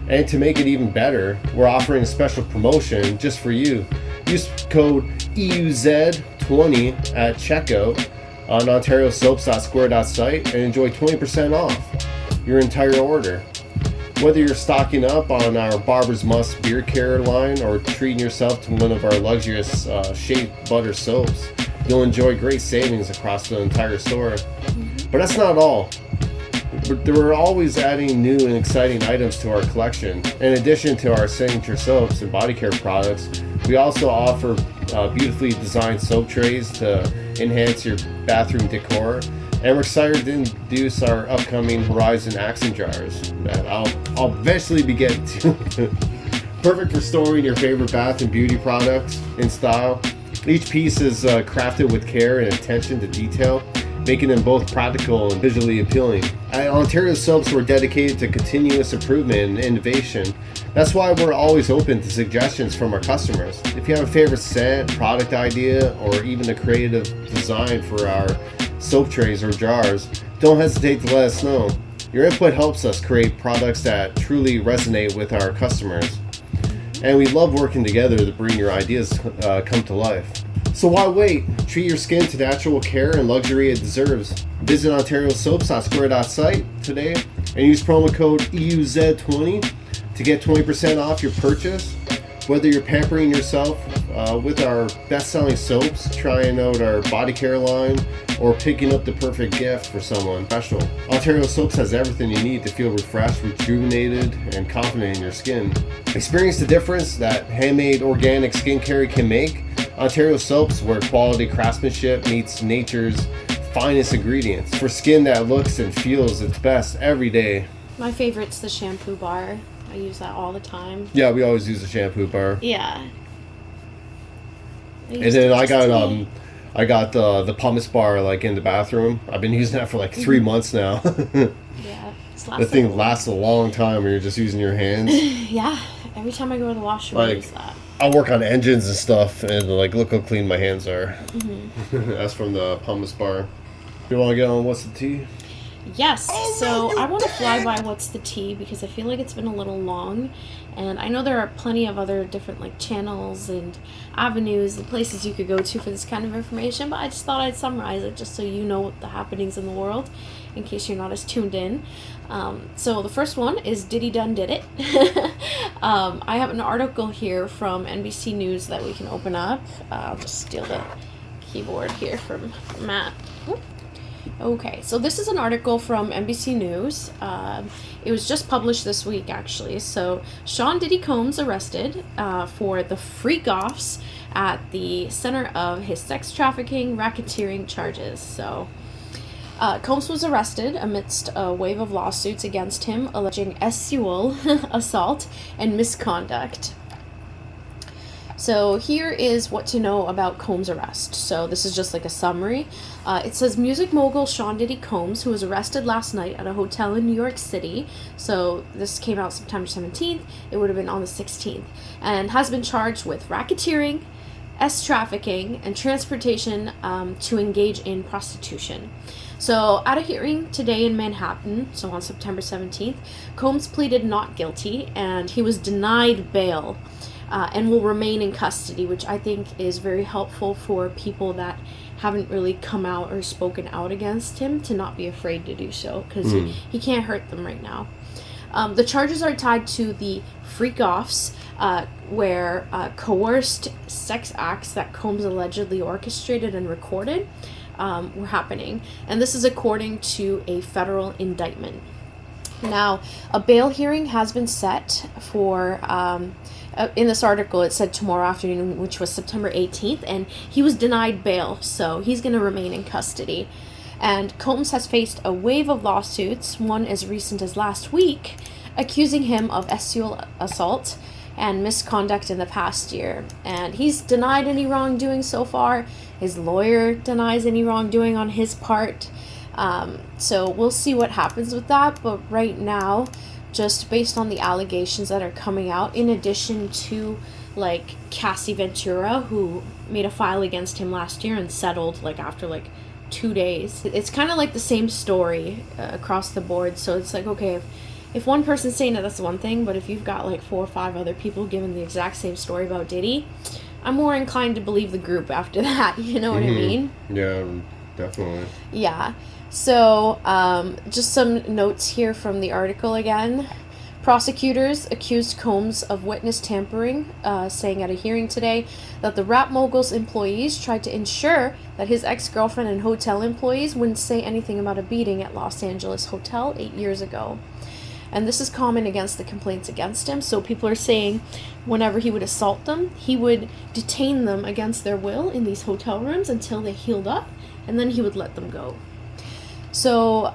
And to make it even better, we're offering a special promotion just for you. Use code EUZ20 at checkout on ontariosoaps.square.site and enjoy 20% off your entire order. Whether you're stocking up on our Barber's Must beard care line or treating yourself to one of our luxurious shea butter soaps, you'll enjoy great savings across the entire store. But that's not all. We're always adding new and exciting items to our collection. In addition to our signature soaps and body care products, we also offer beautifully designed soap trays to enhance your bathroom decor. And we're excited to introduce our upcoming Horizon accent jars that I'll eventually be getting to. Perfect for storing your favorite bath and beauty products in style. Each piece is crafted with care and attention to detail, making them both practical and visually appealing. At Ontario Soaps, we're dedicated to continuous improvement and innovation. That's why we're always open to suggestions from our customers. If you have a favorite scent, product idea, or even a creative design for our soap trays or jars, don't hesitate to let us know. Your input helps us create products that truly resonate with our customers. And we love working together to bring your ideas come to life. So why wait? Treat your skin to natural care and luxury it deserves. Visit ontariosoaps.square.site today and use promo code EUZ20 to get 20% off your purchase. Whether you're pampering yourself with our best-selling soaps, trying out our body care line, or picking up the perfect gift for someone special, Ontario Soaps has everything you need to feel refreshed, rejuvenated, and confident in your skin. Experience the difference that handmade organic skincare can make. Ontario Soaps, where quality craftsmanship meets nature's finest ingredients for skin that looks and feels its best every day. My favorite's the shampoo bar. I use that all the time. Yeah, we always use the shampoo bar. Yeah. And then I got the pumice bar like in the bathroom. I've been using that for like 3 months now. Yeah. The thing lasts a long time when you're just using your hands. Yeah. Every time I go to the washroom, I use that. I work on engines and stuff, and like, look how clean my hands are. Mm-hmm. That's from the pumice bar. You want to get on what's the tea? Yes. So I want to fly by what's the tea because I feel like it's been a little long, and I know there are plenty of other different like channels and avenues and places you could go to for this kind of information, but I just thought I'd summarize it just so you know the happenings in the world in case you're not as tuned in. So the first one is Diddy done did it. I have an article here from NBC News that we can open up. I'll just steal the keyboard here from Matt. Okay, so this is an article from NBC News. It was just published this week, actually. So Sean Diddy Combs arrested for the freak-offs at the center of his sex trafficking, racketeering charges. So Combs was arrested amidst a wave of lawsuits against him alleging sexual assault and misconduct. So here is what to know about Combs' arrest. So this is just like a summary. It says music mogul Sean Diddy Combs, who was arrested last night at a hotel in New York City. So this came out September 17th. It would have been on the 16th. And has been charged with racketeering, trafficking, and transportation to engage in prostitution. So at a hearing today in Manhattan, so on September 17th, Combs pleaded not guilty and he was denied bail. And will remain in custody, which I think is very helpful for people that haven't really come out or spoken out against him to not be afraid to do so, because he can't hurt them right now. The charges are tied to the freak-offs, where coerced sex acts that Combs allegedly orchestrated and recorded were happening. And this is according to a federal indictment. Now, a bail hearing has been set for... in this article, it said tomorrow afternoon, which was September 18th, and he was denied bail, so he's going to remain in custody. And Combs has faced a wave of lawsuits, one as recent as last week, accusing him of sexual assault and misconduct in the past year. And he's denied any wrongdoing so far. His lawyer denies any wrongdoing on his part. So we'll see what happens with that, but right now, just based on the allegations that are coming out, in addition to like Cassie Ventura, who made a file against him last year and settled like after like 2 days. It's kind of like the same story across the board. So it's like, okay, if one person's saying that, that's one thing, but if you've got like 4 or 5 other people giving the exact same story about Diddy, I'm more inclined to believe the group after that. You know what I mean? Yeah, definitely. Yeah. So, just some notes here from the article again. Prosecutors accused Combs of witness tampering, saying at a hearing today that the rap mogul's employees tried to ensure that his ex-girlfriend and hotel employees wouldn't say anything about a beating at Los Angeles hotel 8 years ago. And this is common against the complaints against him. So people are saying whenever he would assault them, he would detain them against their will in these hotel rooms until they healed up, and then he would let them go. So,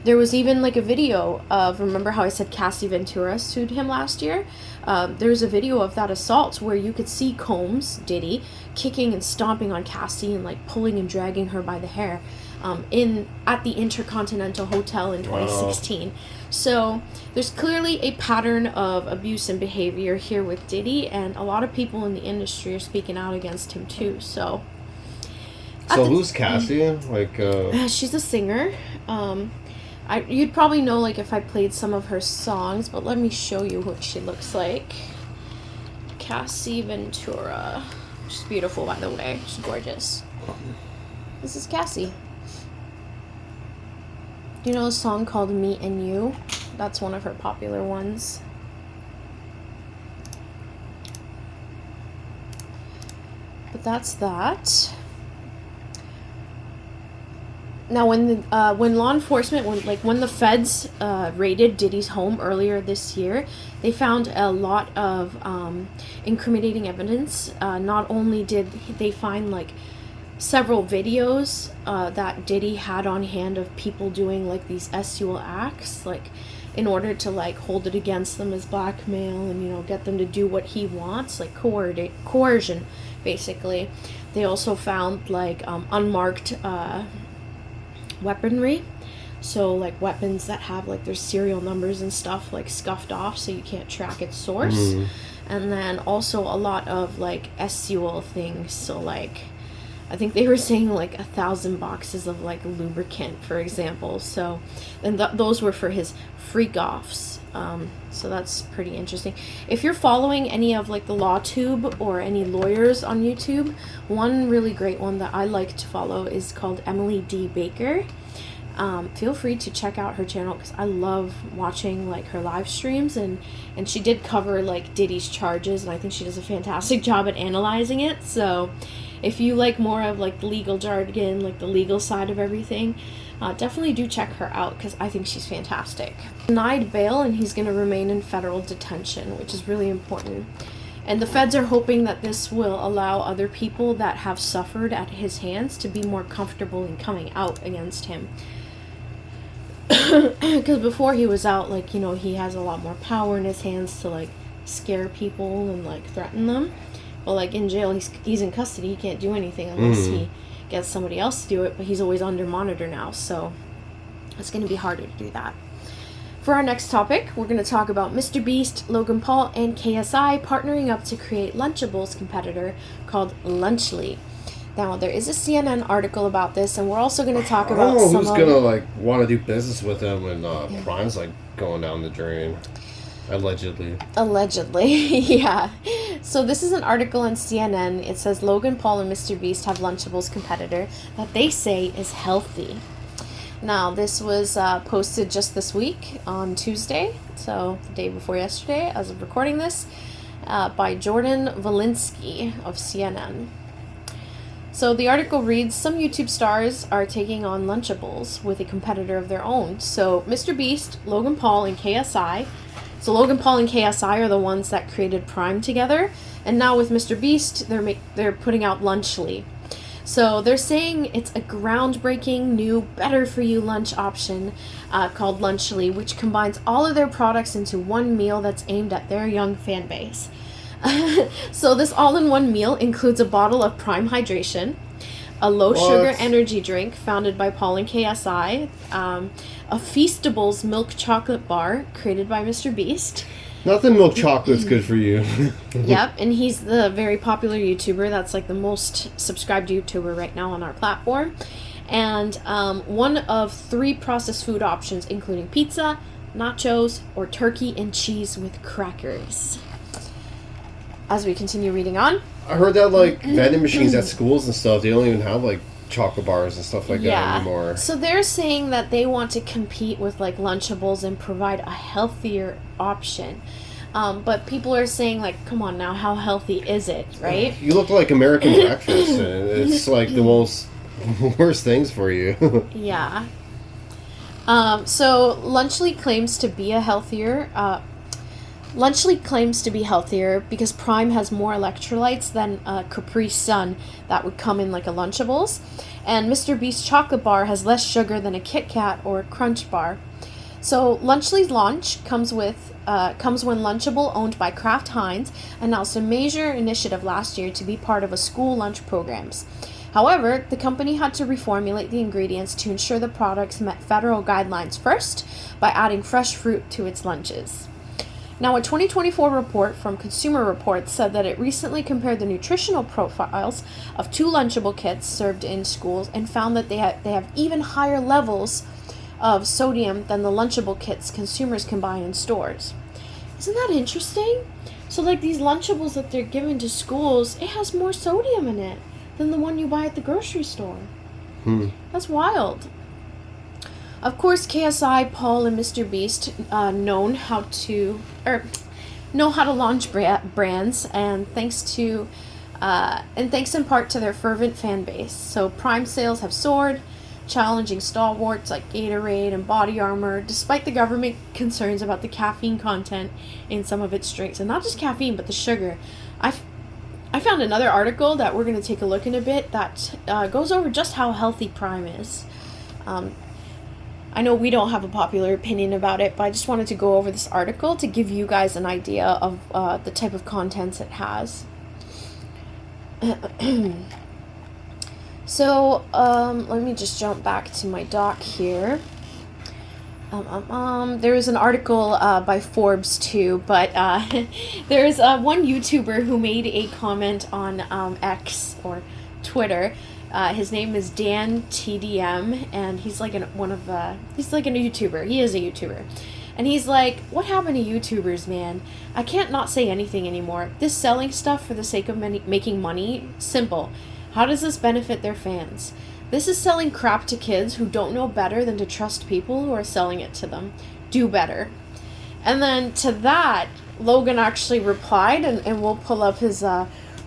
there was even like a video of, remember how I said Cassie Ventura sued him last year? There's a video of that assault where you could see Combs, Diddy, kicking and stomping on Cassie and like pulling and dragging her by the hair at the Intercontinental Hotel in 2016. Wow. So there's clearly a pattern of abuse and behavior here with Diddy, and a lot of people in the industry are speaking out against him too. So who's Cassie? Like, she's a singer. You'd probably know like if I played some of her songs, but let me show you what she looks like. Cassie Ventura. She's beautiful, by the way. She's gorgeous. This is Cassie. Do you know a song called Me and You? That's one of her popular ones. But that's that. Now, when law enforcement, when the feds raided Diddy's home earlier this year, they found a lot of incriminating evidence. Not only did they find like several videos that Diddy had on hand of people doing like these sexual acts, like in order to like hold it against them as blackmail and, you know, get them to do what he wants, like coercion, basically. They also found like unmarked weaponry. So like weapons that have like their serial numbers and stuff like scuffed off so you can't track its source. And then also a lot of like SUL things. So like I think they were saying like 1,000 boxes of like lubricant, for example. So, and those were for his freak offs. So that's pretty interesting. If you're following any of like the LawTube or any lawyers on YouTube, one really great one that I like to follow is called Emily D. Baker. Feel free to check out her channel because I love watching like her live streams, and she did cover like Diddy's charges, and I think she does a fantastic job at analyzing it. So if you like more of like the legal jargon, like the legal side of everything, definitely do check her out because I think she's fantastic. Denied bail, and he's going to remain in federal detention, which is really important. And the feds are hoping that this will allow other people that have suffered at his hands to be more comfortable in coming out against him. Because before he was out, like, you know, he has a lot more power in his hands to like scare people and like threaten them. But like in jail, he's in custody. He can't do anything unless he gets somebody else to do it. But he's always under monitor now, so it's going to be harder to do that. For our next topic, we're going to talk about MrBeast, Logan Paul, and KSI partnering up to create Lunchables competitor called Lunchly. Now, there is a CNN article about this, and we're also going to talk about I don't know who's going to like want to do business with them when Prime's like going down the drain. Allegedly. Yeah. So this is an article in CNN. It says Logan Paul and MrBeast have Lunchables competitor that they say is healthy. Now, this was posted just this week on Tuesday, so the day before yesterday, as of recording this, by Jordan Valinsky of CNN. So the article reads, some YouTube stars are taking on Lunchables with a competitor of their own. So MrBeast, Logan Paul, and KSI. So Logan Paul and KSI are the ones that created Prime together. And now with MrBeast, they're putting out Lunchly. So they're saying it's a groundbreaking, new, better-for-you lunch option called Lunchly, which combines all of their products into one meal that's aimed at their young fan base. So this all-in-one meal includes a bottle of Prime Hydration, a low-sugar energy drink founded by Paul and KSI, a Feastables milk chocolate bar created by MrBeast. Nothing milk chocolate's good for you. Yep, and he's the very popular YouTuber that's like the most subscribed YouTuber right now on our platform. And one of 3 processed food options, including pizza, nachos, or turkey and cheese with crackers. As we continue reading on. I heard that like vending machines at schools and stuff, they don't even have like chocolate bars and stuff like that anymore. So they're saying that they want to compete with like Lunchables and provide a healthier option. But people are saying like, come on now, how healthy is it, right? You look like American breakfast, and it's like the most worst things for you. Yeah. So Lunchly claims to be healthier because Prime has more electrolytes than a Capri Sun that would come in like a Lunchables. And MrBeast chocolate bar has less sugar than a Kit Kat or a Crunch bar. So Lunchly's launch comes when Lunchable, owned by Kraft Heinz, announced a major initiative last year to be part of a school lunch programs. However, the company had to reformulate the ingredients to ensure the products met federal guidelines first by adding fresh fruit to its lunches. Now, a 2024 report from Consumer Reports said that it recently compared the nutritional profiles of 2 Lunchable kits served in schools and found that they have even higher levels of sodium than the Lunchable kits consumers can buy in stores. Isn't that interesting? So like these Lunchables that they're given to schools, it has more sodium in it than the one you buy at the grocery store. That's wild. Of course, KSI, Paul, and MrBeast know how to launch brands, and thanks in part to their fervent fan base. So Prime sales have soared, challenging stalwarts like Gatorade and Body Armor, despite the government concerns about the caffeine content in some of its drinks, and not just caffeine, but the sugar. I found another article that we're going to take a look in a bit that goes over just how healthy Prime is. I know we don't have a popular opinion about it, but I just wanted to go over this article to give you guys an idea of the type of contents it has. So, let me just jump back to my doc here. There was an article by Forbes too, but there's one YouTuber who made a comment on X or Twitter. His name is Dan TDM, and he's like he's like a YouTuber. He is a YouTuber. And he's like, what happened to YouTubers, man? I can't not say anything anymore. This selling stuff for the sake of making money, simple. How does this benefit their fans? This is selling crap to kids who don't know better than to trust people who are selling it to them. Do better. And then to that, Logan actually replied, and we'll pull up his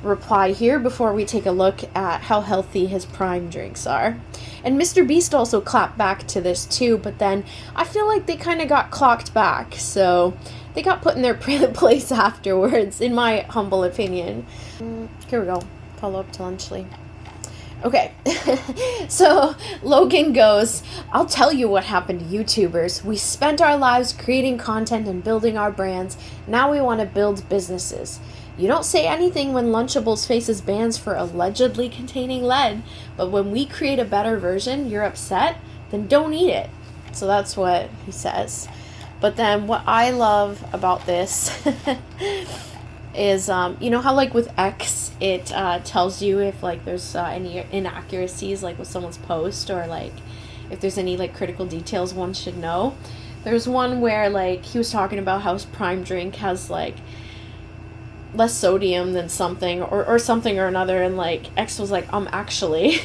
reply here before we take a look at how healthy his Prime drinks are. And MrBeast also clapped back to this too, but then I feel like they kind of got clocked back, so they got put in their place afterwards, in my humble opinion. Here we go. Follow up to Lunchly. Okay, so Logan goes, I'll tell you what happened to YouTubers. We spent our lives creating content and building our brands. Now we want to build businesses. You don't say anything when Lunchables faces bans for allegedly containing lead, but when we create a better version, you're upset? Then don't eat it. So that's what he says. But then what I love about this is, you know how like with X, it tells you if like there's any inaccuracies like with someone's post, or like if there's any like critical details one should know. There's one where like he was talking about how his Prime drink has like less sodium than something or something or another, and like X was like, actually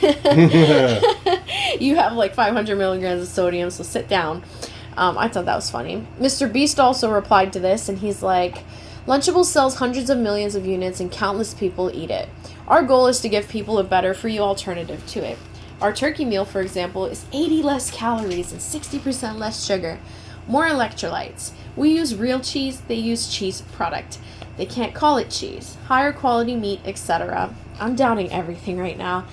you have like 500 milligrams of sodium, so sit down. I thought that was funny. MrBeast also replied to this, and he's like, Lunchables sells hundreds of millions of units and countless people eat it. Our goal is to give people a better for you alternative to it. Our turkey meal, for example, is 80 less calories and 60% less sugar, more electrolytes. We use real cheese, they use cheese product. They can't call it cheese. Higher quality meat, etc. I'm doubting everything right now.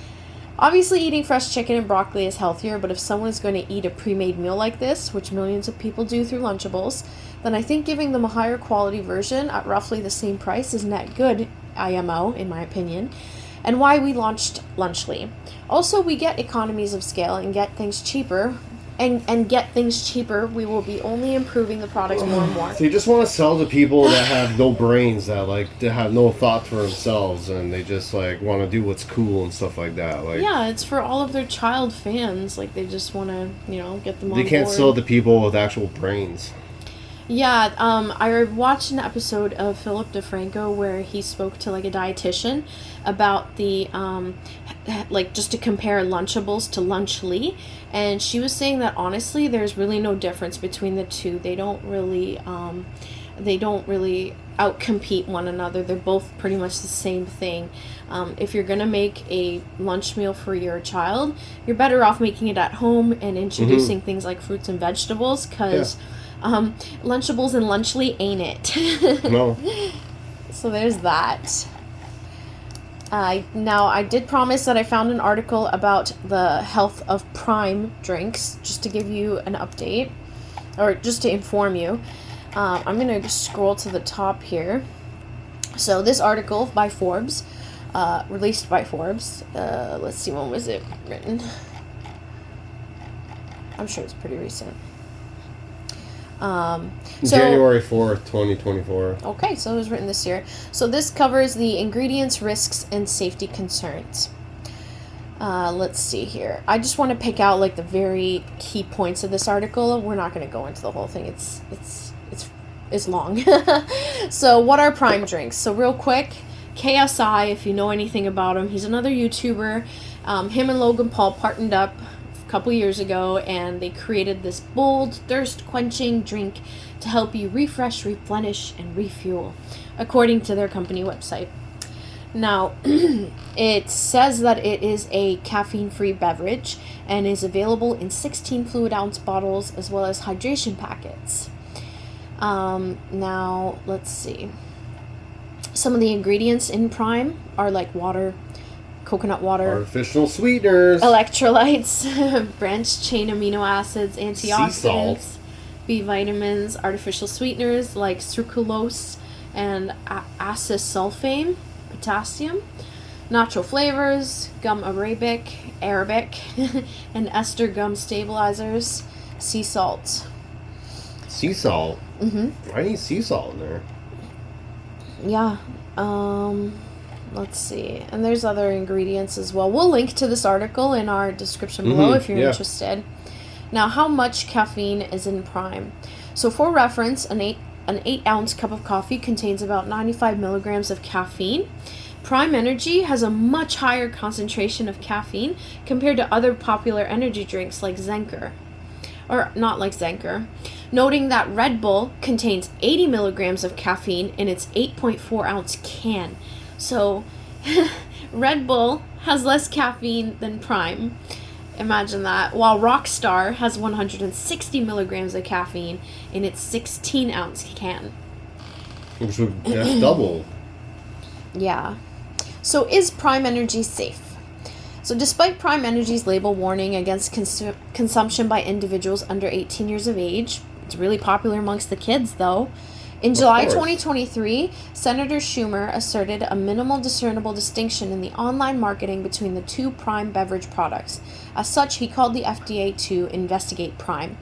Obviously, eating fresh chicken and broccoli is healthier, but if someone's going to eat a pre-made meal like this, which millions of people do through Lunchables, then I think giving them a higher quality version at roughly the same price is net good, IMO, in my opinion, and why we launched Lunchly. Also, we get economies of scale and get things cheaper, and get things cheaper, we will be only improving the product more and more. So you just want to sell to people that have no brains, that like they have no thought for themselves, and they just like want to do what's cool and stuff like that. Like, yeah, it's for all of their child fans. Like they just want to, get them on board. They can't sell to people with actual brains. Yeah, I watched an episode of Philip DeFranco where he spoke to like a dietitian about the like just to compare Lunchables to Lunchly, and she was saying that honestly there's really no difference between the two. They don't really outcompete one another. They're both pretty much the same thing. If you're gonna make a lunch meal for your child, you're better off making it at home and introducing things like fruits and vegetables, because Lunchables and Lunchly ain't it. No. So there's that. Now, I did promise that I found an article about the health of Prime drinks, just to give you an update, or just to inform you. I'm going to scroll to the top here. So this article by Forbes, released by Forbes, let's see, when was it written? I'm sure it's pretty recent. January 4th, 2024. Okay, so it was written this year. So this covers the ingredients, risks, and safety concerns. Let's see here. I just want to pick out like the very key points of this article. We're not going to go into the whole thing. It's long. So what are Prime drinks? So real quick, KSI, if you know anything about him, he's another YouTuber. Him and Logan Paul partnered up couple years ago, and they created this bold, thirst-quenching drink to help you refresh, replenish, and refuel, according to their company website. Now, it says that it is a caffeine-free beverage and is available in 16 fluid ounce bottles as well as hydration packets. Now, let's see. Some of the ingredients in Prime are like water, coconut water, artificial sweeteners, electrolytes, branched chain amino acids, antioxidants, B vitamins, artificial sweeteners like sucralose and acesulfame, potassium, Natural flavors, gum Arabic, and ester gum stabilizers, sea salt. Sea salt? Mm-hmm. I need sea salt in there. Yeah. Let's see. And there's other ingredients as well. We'll link to this article in our description below if you're interested. Now, how much caffeine is in Prime? So for reference, an 8-ounce cup of coffee contains about 95 milligrams of caffeine. Prime Energy has a much higher concentration of caffeine compared to other popular energy drinks like Zenker. Or not like Zenker. Noting that Red Bull contains 80 milligrams of caffeine in its 8.4-ounce can. So, Red Bull has less caffeine than Prime. Imagine that. While Rockstar has 160 milligrams of caffeine in its 16-ounce can. Which would, that's double. Yeah. So, is Prime Energy safe? So, despite Prime Energy's label warning against consumption by individuals under 18 years of age, it's really popular amongst the kids, though. In July 2023, Senator Schumer asserted a minimal discernible distinction in the online marketing between the two Prime beverage products. As such, he called the FDA to investigate Prime.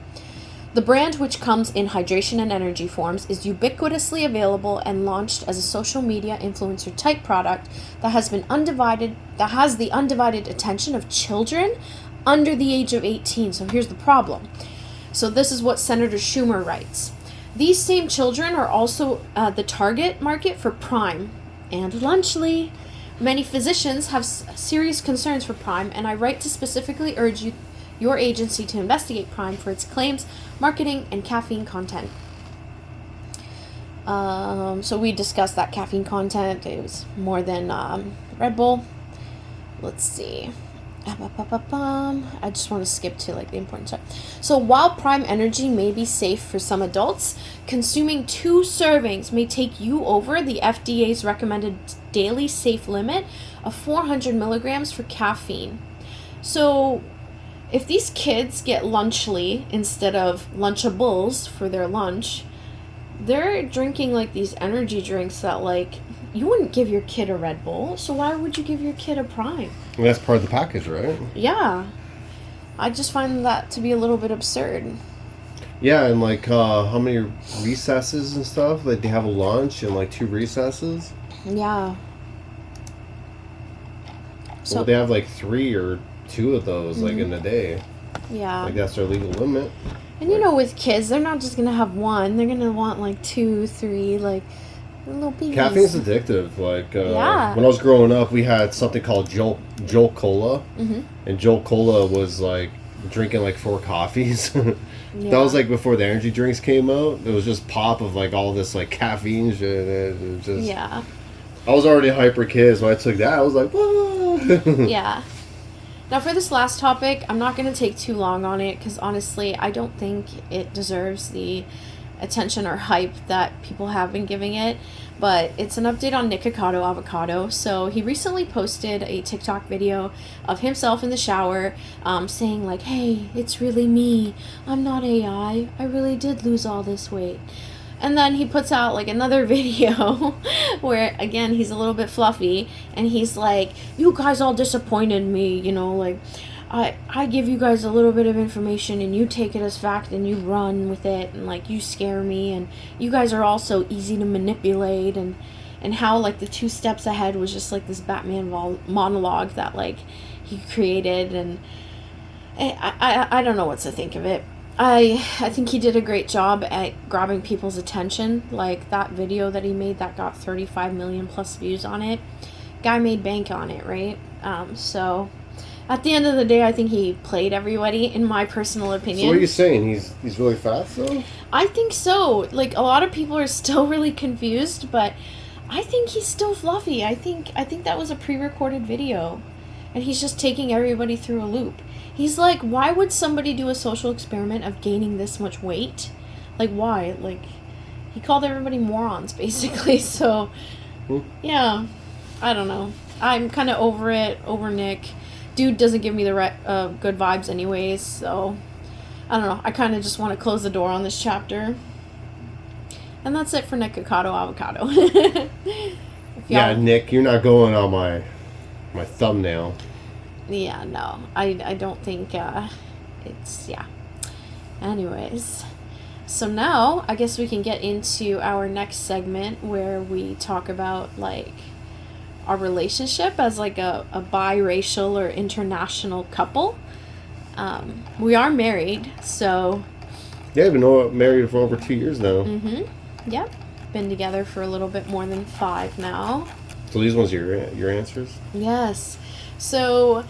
The brand, which comes in hydration and energy forms, is ubiquitously available and launched as a social media influencer type product that has the undivided attention of children under the age of 18. So here's the problem. So this is what Senator Schumer writes. These same children are also the target market for Prime and Lunchly. Many physicians have serious concerns for Prime, and I write to specifically urge your agency to investigate Prime for its claims, marketing, and caffeine content. So we discussed that caffeine content. It was more than Red Bull. Let's see. I just want to skip to like the important stuff. So while Prime Energy may be safe for some adults, consuming 2 servings may take you over the FDA's recommended daily safe limit of 400 milligrams for caffeine. So if these kids get Lunchly instead of Lunchables for their lunch, they're drinking like these energy drinks that like you wouldn't give your kid a Red Bull, so why would you give your kid a Prime? Well, that's part of the package, right? Yeah. I just find that to be a little bit absurd. Yeah, and like how many recesses and stuff? Like they have a lunch and like 2 recesses? Yeah. So well, they have like 3 or 2 of those like in a day. Yeah. Like that's their legal limit. And you know, with kids, they're not just gonna have 1. They're gonna want like 2, 3, like little babies. Caffeine's addictive. Like yeah. When I was growing up, we had something called Jolt Cola, and Jolt Cola was like drinking like 4 coffees. Yeah. That was like before the energy drinks came out. It was just pop of like all this like caffeine shit. It was just, yeah. I was already a hyper kid, so I took that. I was like, whoa. Yeah. Now for this last topic, I'm not going to take too long on it because honestly, I don't think it deserves the attention or hype that people have been giving it, but it's an update on Nikocado Avocado. So he recently posted a TikTok video of himself in the shower saying like, hey, it's really me, I'm not AI, I really did lose all this weight. And then he puts out like another video where again he's a little bit fluffy and he's like, you guys all disappointed me, you know, like I give you guys a little bit of information and you take it as fact and you run with it, and like you scare me, and you guys are all so easy to manipulate, and how like the 2 steps ahead was just like this Batman monologue that like he created, and I don't know what to think of it. I think he did a great job at grabbing people's attention. Like that video that he made that got 35 million plus views on it, guy made bank on it, right? So at the end of the day, I think he played everybody, in my personal opinion. So what are you saying? He's really fast, though? I think so. Like, a lot of people are still really confused, but I think he's still fluffy. I think that was a pre-recorded video, and he's just taking everybody through a loop. He's like, why would somebody do a social experiment of gaining this much weight? Like, why? Like, he called everybody morons, basically, so, yeah. I don't know. I'm kind of over it, over Nick. Dude doesn't give me the good vibes anyways, so I don't know. I kind of just want to close the door on this chapter. And that's it for Nikocado Avocado. Yeah, Nick, you're not going on my my thumbnail. Yeah, no, I don't think it's, yeah. Anyways, so now I guess we can get into our next segment where we talk about like our relationship as like a biracial or international couple. We are married, so. Yeah, I've been married for over 2 years now. Yep, been together for a little bit more than 5 now. So these ones are your answers? Yes. So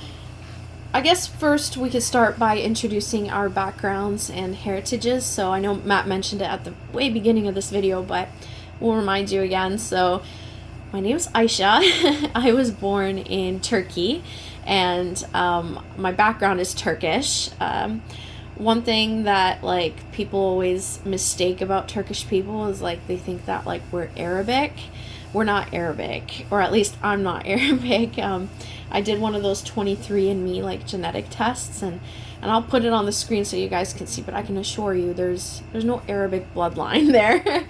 I guess first we could start by introducing our backgrounds and heritages. So I know Matt mentioned it at the way beginning of this video, but we'll remind you again. So my name is Ayse. I was born in Turkey, and my background is Turkish. One thing that like people always mistake about Turkish people is like they think that like we're Arabic. We're not Arabic, or at least I'm not Arabic. I did one of those 23andMe like genetic tests, and I'll put it on the screen so you guys can see, but I can assure you there's no Arabic bloodline there.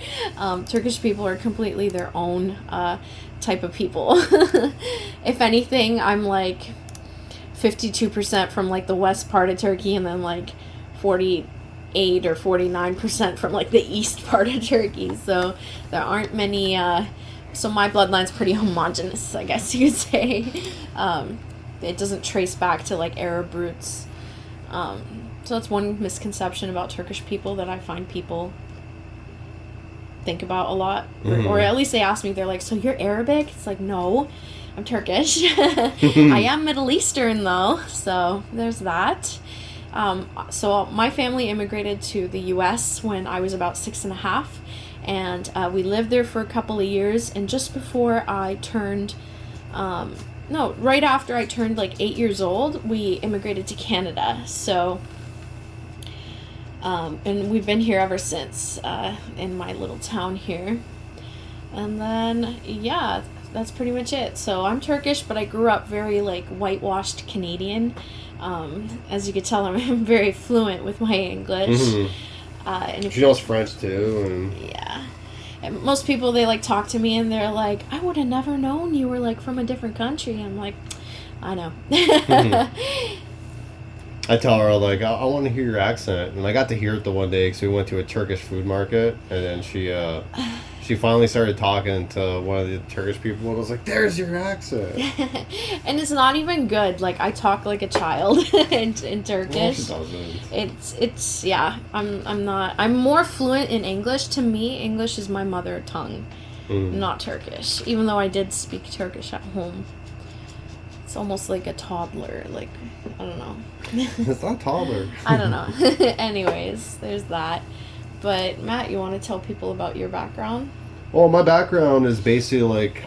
Turkish people are completely their own type of people. If anything, I'm like 52% from like the west part of Turkey, and then like 48 or 49% from like the east part of Turkey. So there aren't many so my bloodline's pretty homogenous, I guess you could say. It doesn't trace back to like Arab roots. So that's one misconception about Turkish people that I find people think about a lot. Or at least they ask me, they're like, so you're Arabic? It's like, no, I'm Turkish. I am Middle Eastern though, so there's that. So my family immigrated to the US when I was about 6.5, and we lived there for a couple of years, and just before I turned right after I turned like 8 years old, we immigrated to Canada. So and we've been here ever since, in my little town here. And then yeah, that's pretty much it. So I'm Turkish, but I grew up very like whitewashed Canadian. As you can tell, I'm very fluent with my English. And if she knows French too, and yeah. And most people, they like talk to me and they're like, I would have never known you were like from a different country. And I'm like, I know. I tell her like, I want to hear your accent, and I got to hear it the one day because we went to a Turkish food market, and then she finally started talking to one of the Turkish people, and I was like, there's your accent. And it's not even good. Like, I talk like a child in Turkish. Well, she doesn't. It's yeah, I'm more fluent in English. To me, English is my mother tongue, not Turkish. Even though I did speak Turkish at home. It's almost like a toddler, like, I don't know. It's not toddler. I don't know. Anyways, there's that. But Matt, you want to tell people about your background? Well, my background is basically like,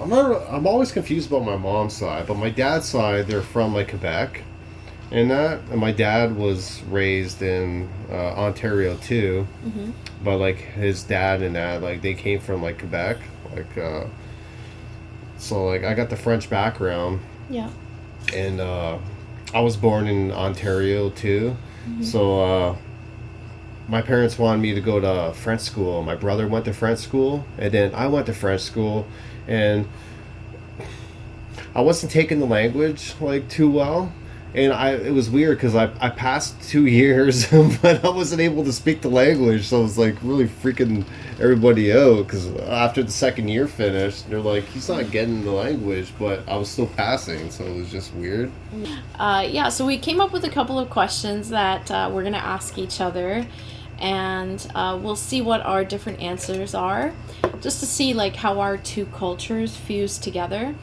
I'm always confused about my mom's side, but my dad's side, they're from like Quebec, and my dad was raised in Ontario too, but like his dad and that, like they came from like Quebec, like so like I got the French background. Yeah. And I was born in Ontario too, so my parents wanted me to go to French school. My brother went to French school, and then I went to French school, and I wasn't taking the language like too well, and it was weird because I passed 2 years, but I wasn't able to speak the language, so it was like really freaking everybody out, because after the second year finished, they're like, he's not getting the language, but I was still passing, so it was just weird. Yeah, so we came up with a couple of questions that we're gonna ask each other, and we'll see what our different answers are, just to see like how our two cultures fuse together.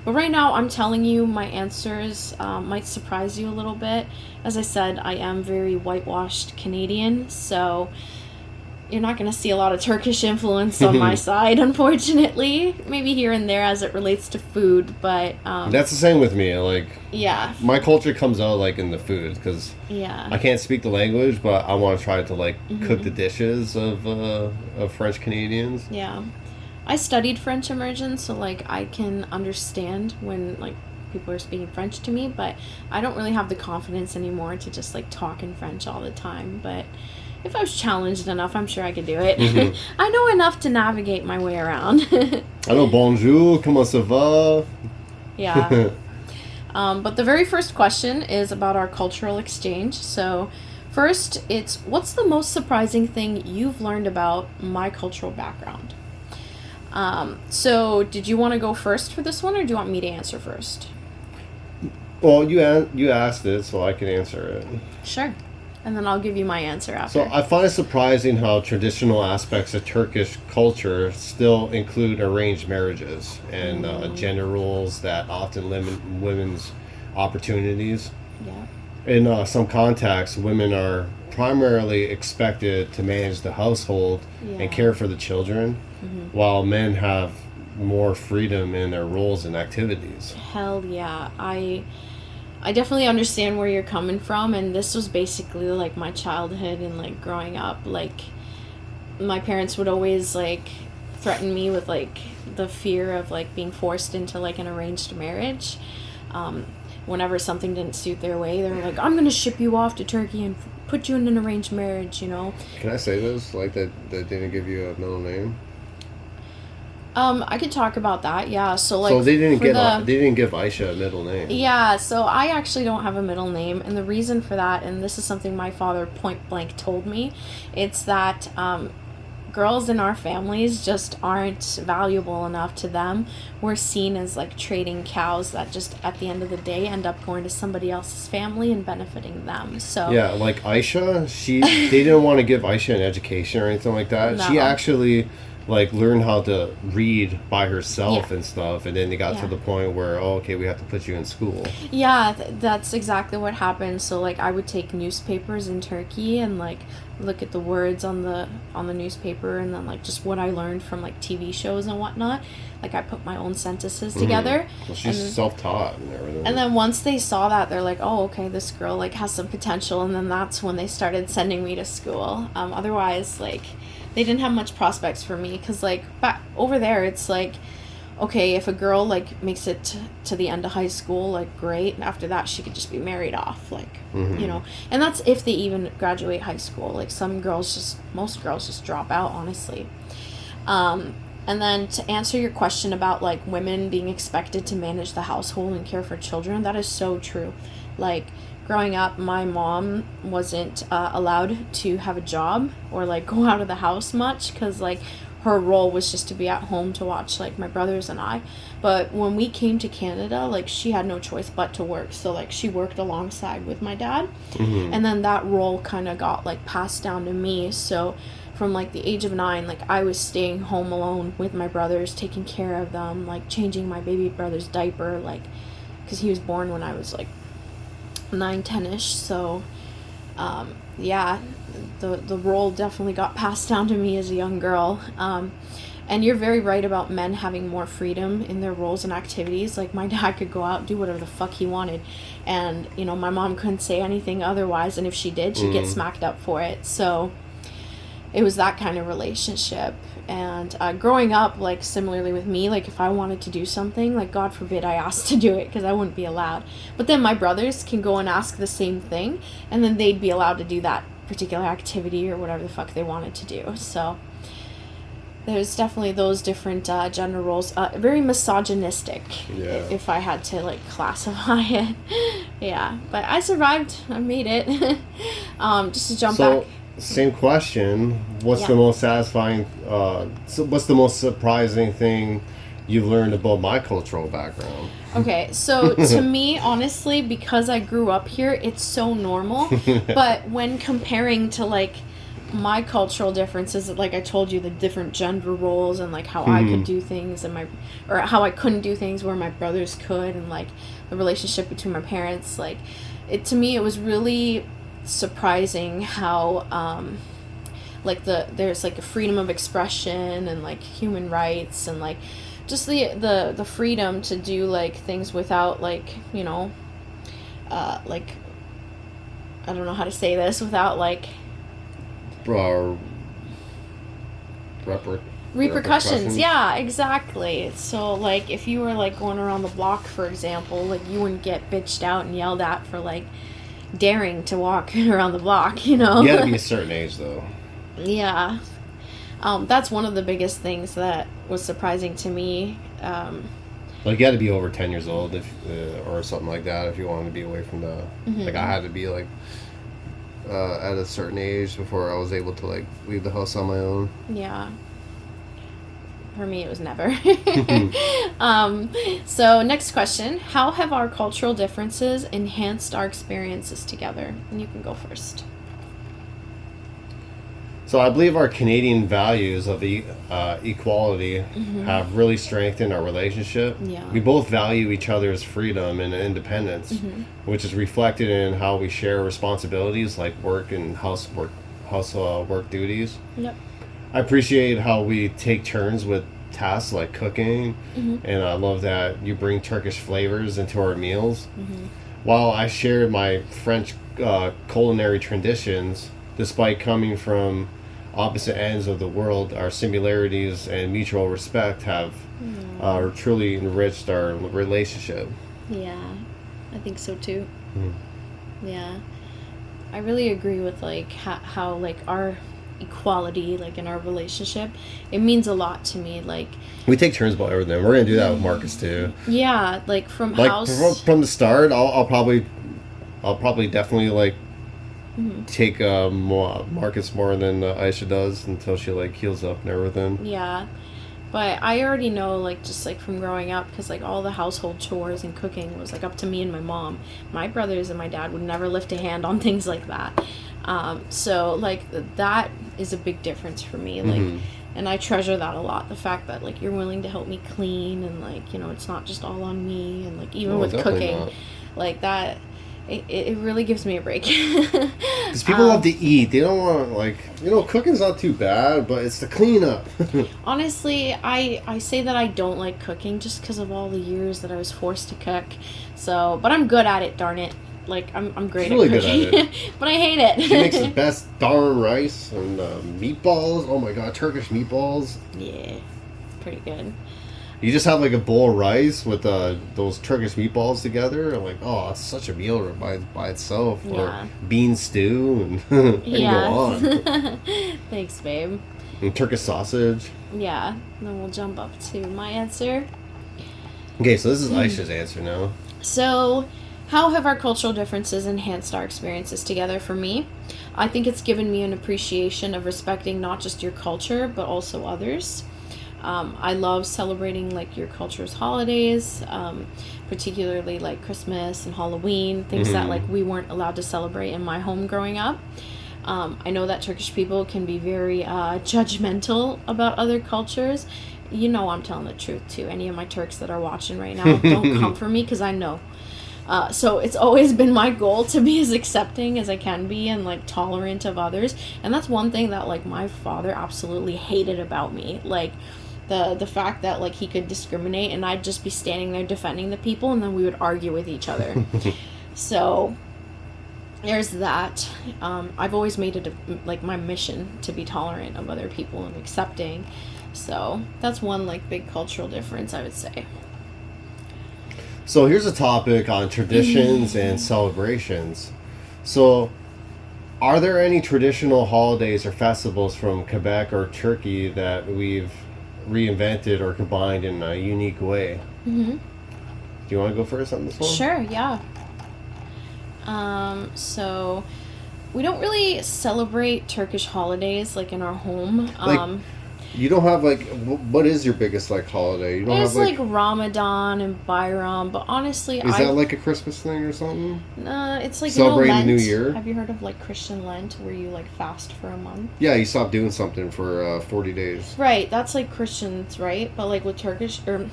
But right now, I'm telling you, my answers might surprise you a little bit. As I said, I am very whitewashed Canadian, so you're not going to see a lot of Turkish influence on my side, unfortunately. Maybe here and there as it relates to food, but that's the same with me. Like, yeah, my culture comes out like in the food, because yeah, I can't speak the language, but I want to try to like cook the dishes of French Canadians. Yeah. I studied French immersion, so like I can understand when like people are speaking French to me, but I don't really have the confidence anymore to just like talk in French all the time. But if I was challenged enough, I'm sure I could do it. I know enough to navigate my way around. Hello, bonjour, comment ça va? Yeah. But the very first question is about our cultural exchange. So first, it's what's the most surprising thing you've learned about my cultural background? So did you want to go first for this one, or do you want me to answer first? Well, you asked it, so I can answer it. Sure. And then I'll give you my answer after. So I find it surprising how traditional aspects of Turkish culture still include arranged marriages and gender roles that often limit women's opportunities. Yeah. In some contexts, women are primarily expected to manage the household and care for the children, while men have more freedom in their roles and activities. Hell yeah. I definitely understand where you're coming from, and this was basically like my childhood and like growing up. Like my parents would always like threaten me with like the fear of like being forced into like an arranged marriage. Whenever something didn't suit their way, they were like, I'm gonna ship you off to Turkey and put you in an arranged marriage, you know. Can I say this? Like that didn't give you a middle name? I could talk about that, yeah. So like, so they didn't give Ayse a middle name. Yeah, so I actually don't have a middle name, and the reason for that, and this is something my father point blank told me, it's that girls in our families just aren't valuable enough to them. We're seen as like trading cows that just at the end of the day end up going to somebody else's family and benefiting them. So yeah, like Ayse, they didn't want to give Ayse an education or anything like that. No. She actually like learned how to read by herself and stuff, and then they got to the point where, oh, okay, we have to put you in school. Yeah, that's exactly what happened. So like I would take newspapers in Turkey and like look at the words on the newspaper, and then like just what I learned from like TV shows and whatnot. Like I put my own sentences together. Well, she's self-taught and everything. And then once they saw that, they're like, oh, okay, this girl like has some potential, and then that's when they started sending me to school. Otherwise, like, they didn't have much prospects for me, because like back over there it's like, okay, if a girl like makes it to the end of high school, like great, and after that she could just be married off, like you know, and that's if they even graduate high school. Like most girls just drop out, honestly. And then to answer your question about like women being expected to manage the household and care for children, that is so true. Like growing up, my mom wasn't allowed to have a job or like go out of the house much, because like her role was just to be at home to watch like my brothers and I. But when we came to Canada, like she had no choice but to work, so like she worked alongside with my dad. And then that role kind of got like passed down to me. So from like the age of 9, like I was staying home alone with my brothers, taking care of them, like changing my baby brother's diaper, like because he was born when I was like 9, 10ish. So yeah, the role definitely got passed down to me as a young girl. And you're very right about men having more freedom in their roles and activities. Like my dad could go out and do whatever the fuck he wanted, and you know, my mom couldn't say anything otherwise, and if she did, she'd get smacked up for it. So it was that kind of relationship. And growing up, like similarly with me, like if I wanted to do something, like God forbid I asked to do it, because I wouldn't be allowed. But then my brothers can go and ask the same thing, and then they'd be allowed to do that particular activity or whatever the fuck they wanted to do. So there's definitely those different gender roles. Very misogynistic, if I had to like classify it. Yeah, but I survived. I made it. Just to jump back. Same question. What's the most satisfying? What's the most surprising thing you've learned about my cultural background? Okay, so to me, honestly, because I grew up here, it's so normal. But when comparing to like my cultural differences, like I told you, the different gender roles and like how I could do things and or how I couldn't do things where my brothers could, and like the relationship between my parents, like to me it was really surprising how like there's like a freedom of expression and like human rights and like just the freedom to do like things without like, you know, like I don't know how to say this without like repercussions. Yeah, exactly. So like if you were like going around the block, for example, like you wouldn't get bitched out and yelled at for like daring to walk around the block, you know. You gotta be a certain age though. Yeah. That's one of the biggest things that was surprising to me. Like, you had to be over 10 years old if or something like that if you wanted to be away from the... Like, I had to be, like, at a certain age before I was able to, like, leave the house on my own. Yeah. For me, it was never. So, next question. How have our cultural differences enhanced our experiences together? And you can go first. So I believe our Canadian values of equality have really strengthened our relationship. Yeah. We both value each other's freedom and independence, which is reflected in how we share responsibilities like work and housework duties. Yep. I appreciate how we take turns with tasks like cooking, and I love that you bring Turkish flavors into our meals. While I share my French culinary traditions, despite coming from opposite ends of the world, our similarities and mutual respect have truly enriched our relationship. Yeah, I think so too. Yeah, I really agree with like how like our equality like in our relationship, it means a lot to me. Like, we take turns about everything. We're gonna do that with Marcus too. Yeah, like from from the start, I'll probably definitely like take Marcus more than Ayse does until she like heals up and everything. Yeah, but I already know like just like from growing up, because like all the household chores and cooking was like up to me and my mom. My brothers and my dad would never lift a hand on things like that. So like that is a big difference for me. Like, and I treasure that a lot. The fact that like you're willing to help me clean, and like, you know, it's not just all on me. And like even with cooking, like that. It really gives me a break. Because people love to eat. They don't want to, like, you know, cooking's not too bad, but it's the cleanup. Honestly, I say that I don't like cooking just because of all the years that I was forced to cook. So, but I'm good at it, darn it. Like, I'm great really at cooking. Good at it. But I hate it. She makes the best darn rice and meatballs. Oh my god, Turkish meatballs. Yeah, pretty good. You just have like a bowl of rice with those Turkish meatballs together. I'm like, oh, it's such a meal by itself. Yeah. Or bean stew and go on. Thanks, babe. And Turkish sausage. Yeah. Then we'll jump up to my answer. Okay, so this is Ayse's answer now. So, how have our cultural differences enhanced our experiences together? For me, I think it's given me an appreciation of respecting not just your culture, but also others. I love celebrating like your culture's holidays, particularly like Christmas and Halloween, things that like we weren't allowed to celebrate in my home growing up. I know that Turkish people can be very judgmental about other cultures. You know, I'm telling the truth too. Any of my Turks that are watching right now, don't come for me, because I know. So it's always been my goal to be as accepting as I can be and like tolerant of others. And that's one thing that like my father absolutely hated about me. Like the fact that like he could discriminate, and I'd just be standing there defending the people, and then we would argue with each other. So there's that. I've always made it like my mission to be tolerant of other people and accepting. So that's one like big cultural difference, I would say. So here's a topic on traditions and celebrations. So are there any traditional holidays or festivals from Quebec or Turkey that we've reinvented or combined in a unique way? Do you want to go first on this one? Sure, yeah. So we don't really celebrate Turkish holidays like in our home. You don't have like, what is your biggest like holiday? You don't There's have like Ramadan and Bayram, but honestly, is that like a Christmas thing or something? It's like celebrating Lent. the New Year. Have you heard of like Christian Lent, where you like fast for a month? Yeah, you stop doing something for 40 days. Right, that's like Christians, right? But like with Turkish or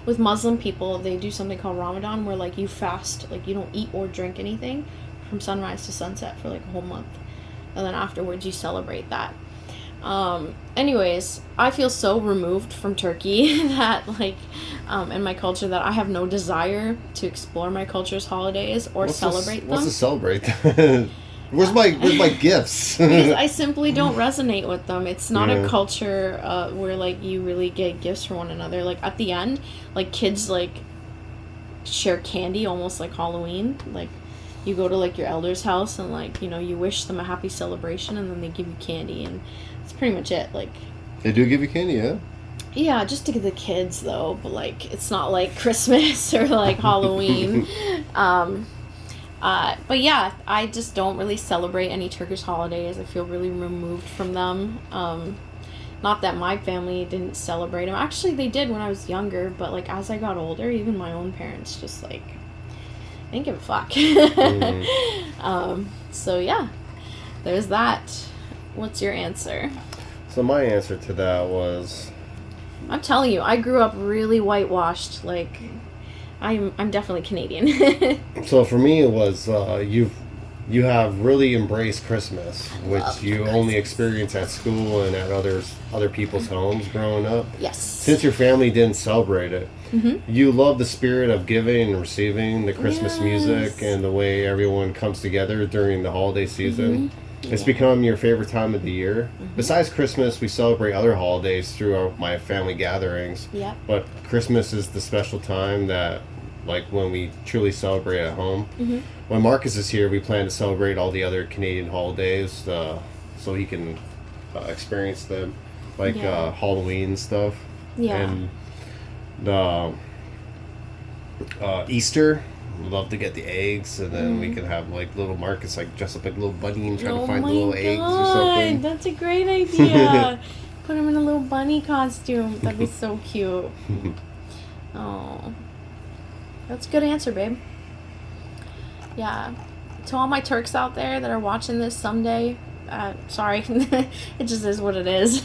with Muslim people, they do something called Ramadan, where like you fast, like you don't eat or drink anything from sunrise to sunset for like a whole month, and then afterwards you celebrate that. Anyways, I feel so removed from Turkey that like and my culture that I have no desire to explore my culture's holidays or celebrate them. What's to celebrate? Where's my gifts? Because I simply don't resonate with them. It's not a culture where like you really get gifts for one another. Like at the end, like kids like share candy almost like Halloween. Like you go to like your elder's house and like, you know, you wish them a happy celebration, and then they give you candy, and that's pretty much it. Like they do give you candy, yeah? Yeah, just to get the kids though, but like it's not like Christmas or like Halloween. But yeah, I just don't really celebrate any Turkish holidays. I feel really removed from them. Not that my family didn't celebrate them. Actually, they did when I was younger, but like as I got older, even my own parents just like didn't give a fuck. So yeah, there's that. What's your answer? So my answer to that was, I'm telling you, I grew up really whitewashed. Like, I'm definitely Canadian. so for me it was you have really embraced Christmas, which you only experience at school and at other people's homes growing up. Yes. Since your family didn't celebrate it, you love the spirit of giving and receiving, the Christmas music, and the way everyone comes together during the holiday season. It's become your favorite time of the year. Besides Christmas, we celebrate other holidays through my family gatherings. Yeah. But Christmas is the special time that, like, when we truly celebrate at home. When Marcus is here, we plan to celebrate all the other Canadian holidays, so he can experience them, like Halloween and stuff. Yeah. And the Easter. Love to get the eggs, and then we can have like little Marcus like dress up like a little bunny and try to find the little eggs or something. That's a great idea. Put him in a little bunny costume. That'd be so cute. Oh, that's a good answer, babe. Yeah, to all my Turks out there that are watching this someday, sorry, it just is what it is.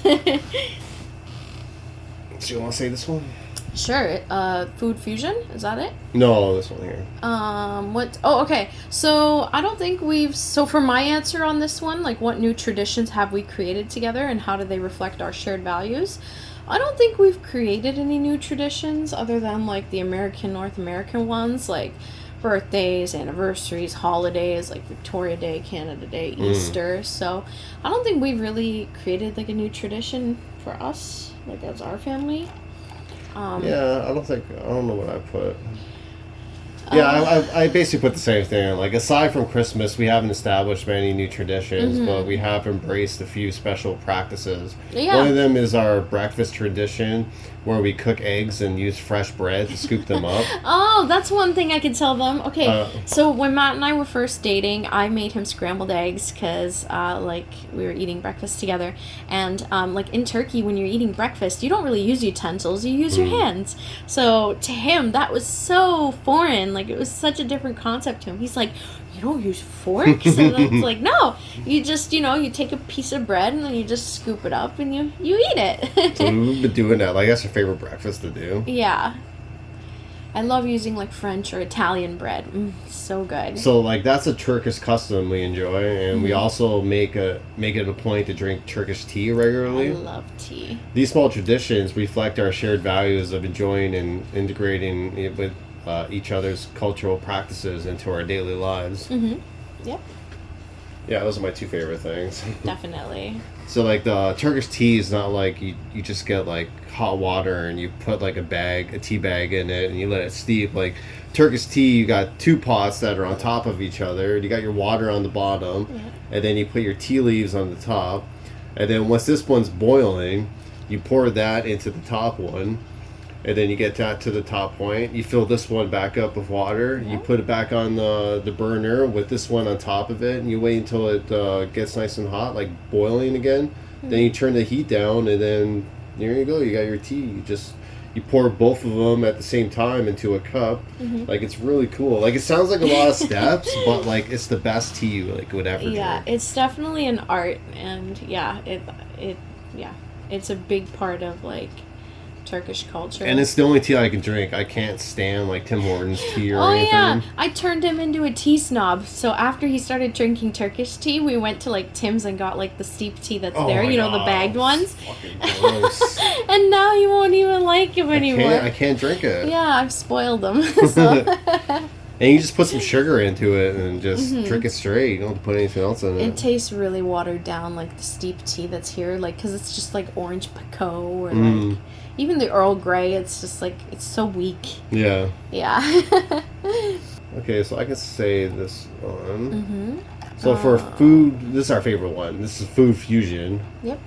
So you want to say this one? Sure. Food fusion, is that it? No, this one here. What? Oh, okay. So I don't think so for my answer on this one, like what new traditions have we created together and how do they reflect our shared values? I don't think we've created any new traditions other than like the North American ones, like birthdays, anniversaries, holidays, like Victoria Day, Canada Day, Easter. So I don't think we've really created like a new tradition for us, like as our family. Yeah, I don't know what I put. Yeah, I basically put the same thing. Like, aside from Christmas, we haven't established many new traditions, but we have embraced a few special practices. Yeah. One of them is our breakfast tradition, where we cook eggs and use fresh bread to scoop them up. Oh, that's one thing I could tell them. Okay, so when Matt and I were first dating, I made him scrambled eggs because, like, we were eating breakfast together. And, like, in Turkey, when you're eating breakfast, you don't really use utensils. You use your hands. So, to him, that was so foreign. Like, it was such a different concept to him. He's like, you don't use forks? And I was like, no. You just, you take a piece of bread and then you just scoop it up and you eat it. So we've been doing that. Like, that's your favorite breakfast to do. Yeah. I love using, like, French or Italian bread. So good. So, like, that's a Turkish custom we enjoy, and we also make it a point to drink Turkish tea regularly. I love tea. These small traditions reflect our shared values of enjoying and integrating it with each other's cultural practices into our daily lives. Yep. Yeah, those are my two favorite things. Definitely. So, like, the Turkish tea is not like you just get like hot water and you put like a tea bag in it and you let it steep. Like, Turkish tea, you got two pots that are on top of each other. You got your water on the bottom, and then you put your tea leaves on the top. And then once this one's boiling, you pour that into the top one. And then you get that to the top point. You fill this one back up with water. You put it back on the burner with this one on top of it. And you wait until it gets nice and hot, like boiling again. Then you turn the heat down, and then there you go. You got your tea. You pour both of them at the same time into a cup. Like, it's really cool. Like, it sounds like a lot of steps, but like it's the best tea you would ever drink. Yeah, it's definitely an art, and it's a big part of like Turkish culture. And it's the only tea I can drink. I can't stand like Tim Hortons tea or anything. Yeah, I turned him into a tea snob. So after he started drinking Turkish tea, we went to like Tim's and got like the steep tea that's there, the bagged ones. Gross. And now he won't even like him anymore. I can't drink it. Yeah, I've spoiled him. So. And you just put some sugar into it and just drink it straight. You don't have to put anything else in it. It tastes really watered down, like the steep tea that's here, like, because it's just like orange pekoe or like even the Earl Grey. It's just like, it's so weak. Yeah. Yeah. Okay, so I can say this one. So for food, this is our favorite one. This is food fusion. Yep.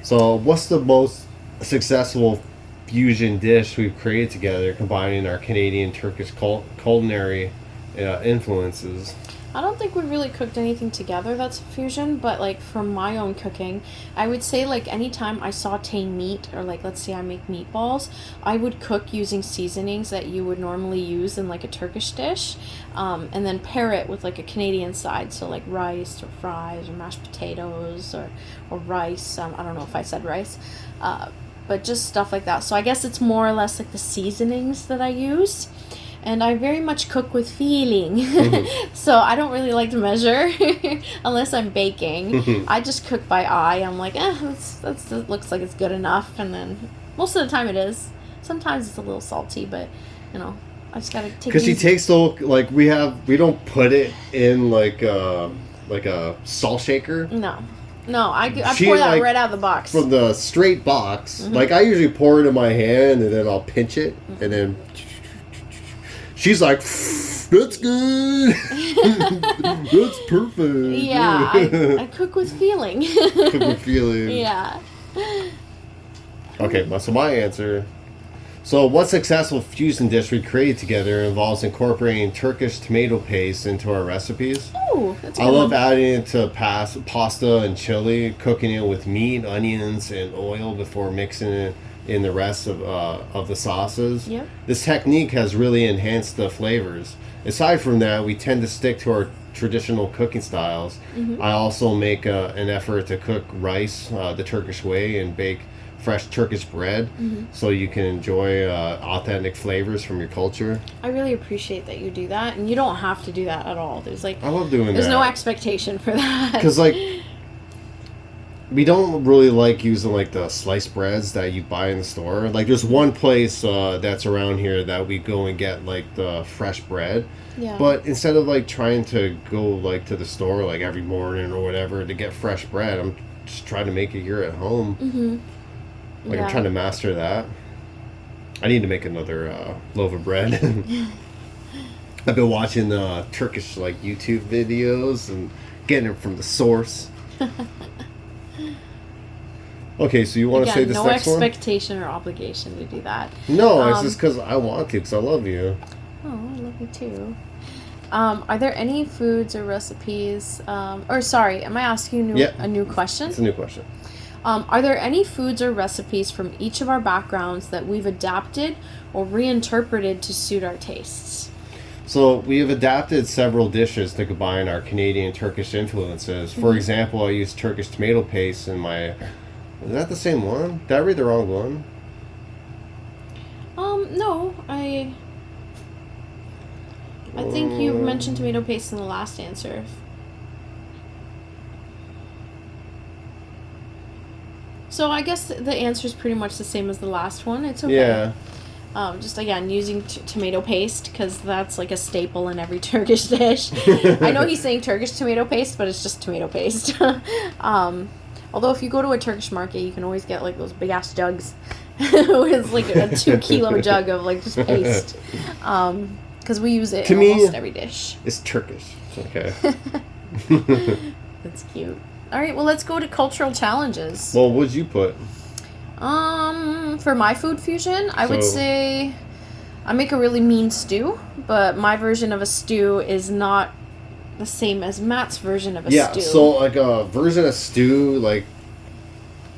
So what's the most successful fusion dish we've created together, combining our Canadian Turkish culinary influences. I don't think we really cooked anything together that's a fusion, but like from my own cooking, I would say like anytime I saute meat, or like let's say I make meatballs, I would cook using seasonings that you would normally use in like a Turkish dish, and then pair it with like a Canadian side, so like rice or fries or mashed potatoes or rice. I don't know if I said rice, but just stuff like that. So I guess it's more or less like the seasonings that I use. And I very much cook with feeling. So I don't really like to measure unless I'm baking. I just cook by eye. I'm like, that looks like it's good enough. And then most of the time it is. Sometimes it's a little salty, but you know, I just gotta take it because he easy. takes the like we don't put it in like a salt shaker. No, I pour that like, right out of the box. From the straight box. Like I usually pour it in my hand and then I'll pinch it and then she's like, that's good. That's perfect. Yeah, I cook with feeling. Cook with feeling. Yeah. Okay, so my answer. So one successful fusion dish we created together involves incorporating Turkish tomato paste into our recipes. Ooh, that's a I good love one. adding it to pasta and chili, cooking it with meat, onions, and oil before mixing it in the rest of the sauces. Yep. This technique has really enhanced the flavors. Aside from that, we tend to stick to our traditional cooking styles. I also make an effort to cook rice the Turkish way and bake fresh Turkish bread so you can enjoy authentic flavors from your culture. I really appreciate that you do that, and you don't have to do that at all. There's like I love doing that. There's no expectation for that. Because like we don't really like using like the sliced breads that you buy in the store. Like there's one place that's around here that we go and get like the fresh bread. Yeah. But instead of like trying to go like to the store like every morning or whatever to get fresh bread, I'm just trying to make it here at home. Like I'm trying to master that. I need to make another loaf of bread. I've been watching Turkish like YouTube videos and getting it from the source. Okay, so you want to say this next one? No expectation or obligation to do that. No, it's just because I want to, because I love you. Oh, I love you too. Are there any foods or recipes, or sorry, am I asking you a new question? It's a new question. Are there any foods or recipes from each of our backgrounds that we've adapted or reinterpreted to suit our tastes? So we have adapted several dishes to combine our Canadian and Turkish influences. For example, I use Turkish tomato paste in my... Is that the same one? Did I read the wrong one? No, I think you mentioned tomato paste in the last answer. So I guess the answer is pretty much the same as the last one. It's okay. Yeah. Just again using tomato paste because that's like a staple in every Turkish dish. I know he's saying Turkish tomato paste, but it's just tomato paste. Although if you go to a Turkish market, you can always get like those big ass jugs with like a 2 kilo jug of like just paste. Because we use it in almost every dish. It's Turkish. Okay. That's cute. All right, well, let's go to cultural challenges. Well, what'd you put? For my food fusion, I would say I make a really mean stew, but my version of a stew is not the same as Matt's version of a stew. Yeah, so like a version of stew, like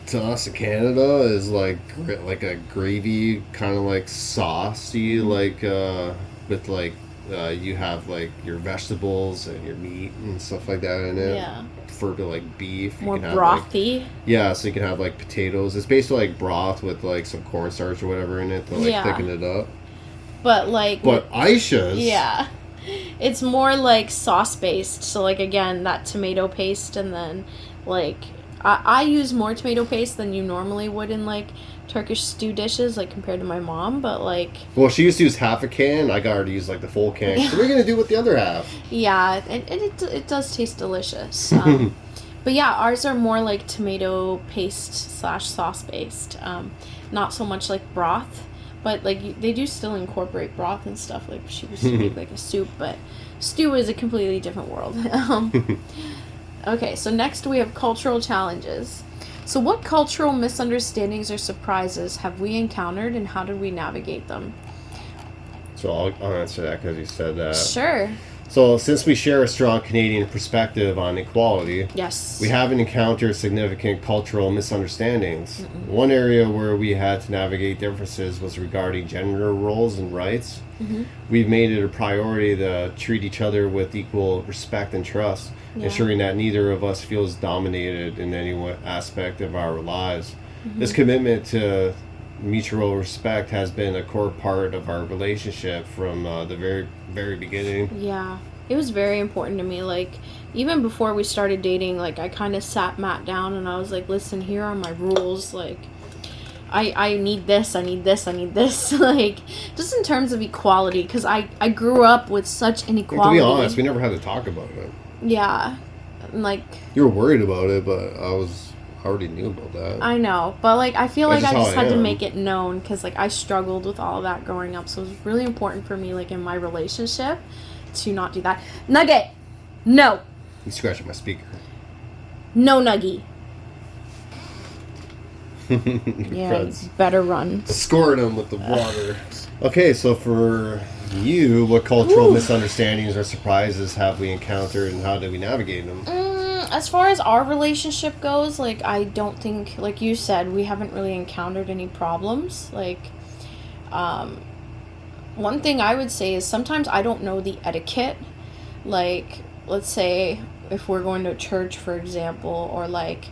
to us in Canada, is like a gravy kind of like saucy, like with like you have like your vegetables and your meat and stuff like that in it. Yeah. For like beef, more you can have brothy. Like, yeah, so you can have like potatoes. It's basically like broth with like some cornstarch or whatever in it to like thicken it up. But like. But Ayse's. Yeah. It's more like sauce based. So like again, that tomato paste, and then like I use more tomato paste than you normally would in like Turkish stew dishes, like compared to my mom, but like... Well, she used to use half a can. I got her to use like the full can. So what are you going to do with the other half? Yeah, and it does taste delicious. But yeah, ours are more like tomato paste / sauce based. Not so much like broth, but like they do still incorporate broth and stuff. Like she used to make like a soup, but stew is a completely different world. Okay, so next we have cultural challenges. So what cultural misunderstandings or surprises have we encountered, and how did we navigate them? So I'll answer that because you said that. Sure. So since we share a strong Canadian perspective on equality, yes, we haven't encountered significant cultural misunderstandings. One area where we had to navigate differences was regarding gender roles and rights. We've made it a priority to treat each other with equal respect and trust, ensuring that neither of us feels dominated in any aspect of our lives. This commitment to mutual respect has been a core part of our relationship from the very beginning. Yeah, it was very important to me. Like, even before we started dating, like, I kind of sat Matt down and I was like, listen, here are my rules. Like, I need this, I need this, I need this. Like, just in terms of equality, because I grew up with such inequality. To be honest, we never had to talk about it. Yeah, like, you were worried about it, but I already knew about that. I know, but like, I feel like I just had to am. make it known, because like I struggled with all of that growing up, so it was really important for me, like, in my relationship, to not do that. Nugget, no. You scratching my speaker. No, Nuggy. Yeah, you better run. Scoring him with the water. Okay, so for you, what cultural misunderstandings or surprises have we encountered, and how did we navigate them? As far as our relationship goes, like, I don't think, like you said, we haven't really encountered any problems. Like, one thing I would say is sometimes I don't know the etiquette. Like, let's say if we're going to church, for example, or like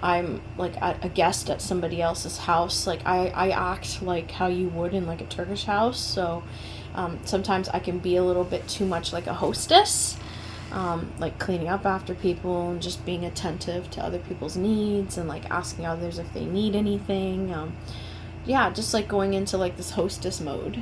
I'm like a guest at somebody else's house, like I act like how you would in like a Turkish house. So sometimes I can be a little bit too much like a hostess. Like cleaning up after people and just being attentive to other people's needs and like asking others if they need anything. Yeah, just like going into like this hostess mode.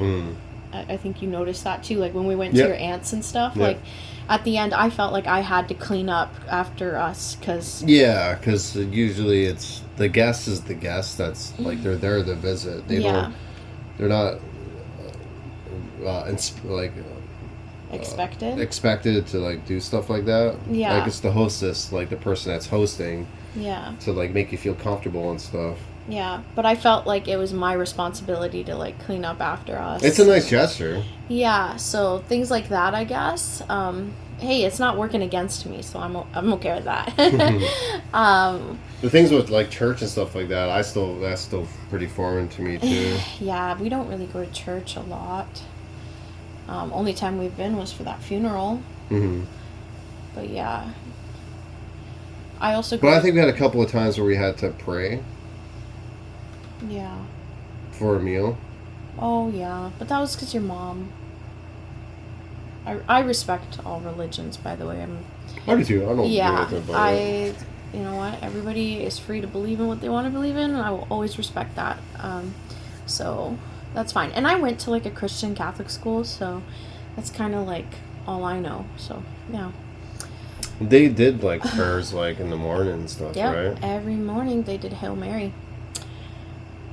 I think you noticed that too, like when we went to your aunt's and stuff. Like at the end I felt like I had to clean up after us, because usually it's the guest is the guest. That's like they're there to visit. They're not expected to like do stuff like that. Like it's the hostess, like the person that's hosting, to like make you feel comfortable and stuff. But I felt like it was my responsibility to like clean up after us. It's a nice gesture. So things like that, I guess. Hey, it's not working against me, so I'm okay with that. The things with like church and stuff like that, that's still pretty foreign to me too. We don't really go to church a lot. Only time we've been was for that funeral. But I also. But I think we had a couple of times where we had to pray. For a meal. Oh yeah, but that was because your mom. I respect all religions, by the way. I do too. I don't. You know what? Everybody is free to believe in what they want to believe in, and I will always respect that. So that's fine. And I went to like a Christian Catholic school, so that's kind of like all I know. So yeah. They did like prayers like in the morning and stuff, right? Every morning they did Hail Mary.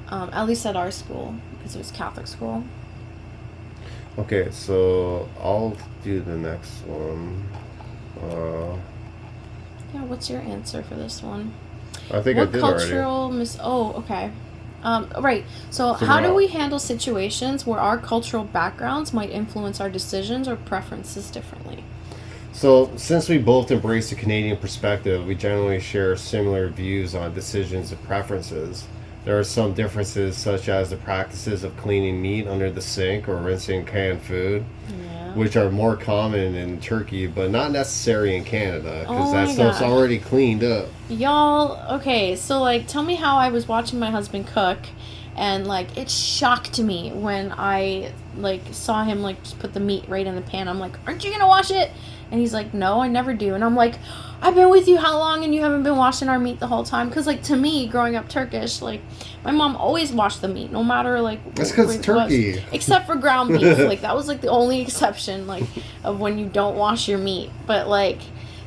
At least at our school, because it was Catholic school. Okay, so I'll do the next one. What's your answer for this one? I think I did cultural okay. Right. So how do we handle situations where our cultural backgrounds might influence our decisions or preferences differently? So, since we both embrace the Canadian perspective, we generally share similar views on decisions and preferences. There are some differences, such as the practices of cleaning meat under the sink or rinsing canned food, which are more common in Turkey, but not necessary in Canada, because that stuff's already cleaned up. Y'all, okay, so like, tell me how I was watching my husband cook, and like, it shocked me when I like saw him like just put the meat right in the pan. I'm like, aren't you gonna wash it? And he's like, no, I never do. And I'm like, I've been with you how long and you haven't been washing our meat the whole time? Because like, to me, growing up Turkish, like my mom always washed the meat, no matter like that's because Turkey, except for ground beef. Like that was like the only exception, like of when you don't wash your meat. But like,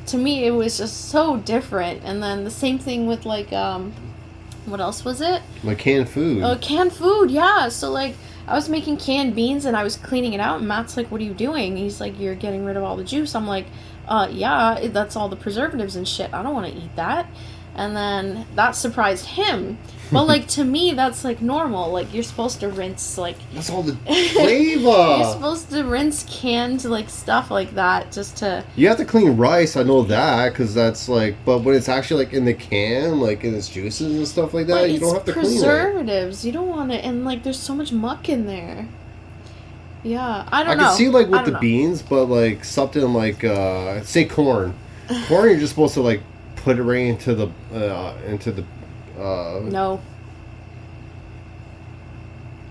to me, it was just so different. And then the same thing with like what else was it? Like canned food. Oh, canned food, yeah. So like, I was making canned beans and I was cleaning it out, and Matt's like, what are you doing? He's like, you're getting rid of all the juice. I'm like, yeah, that's all the preservatives and shit. I don't want to eat that. And then that surprised him. But like to me, that's like normal. Like you're supposed to rinse like. That's all the flavor. You're supposed to rinse canned like stuff like that just to. You have to clean rice. I know that because that's like. But when it's actually like in the can, like in its juices and stuff like that, But you don't have to clean it. Preservatives. You don't want it, and like there's so much muck in there. Yeah, I don't know. I can see like with the beans, but like something like say corn. Corn, you're just supposed to like put it right into the no.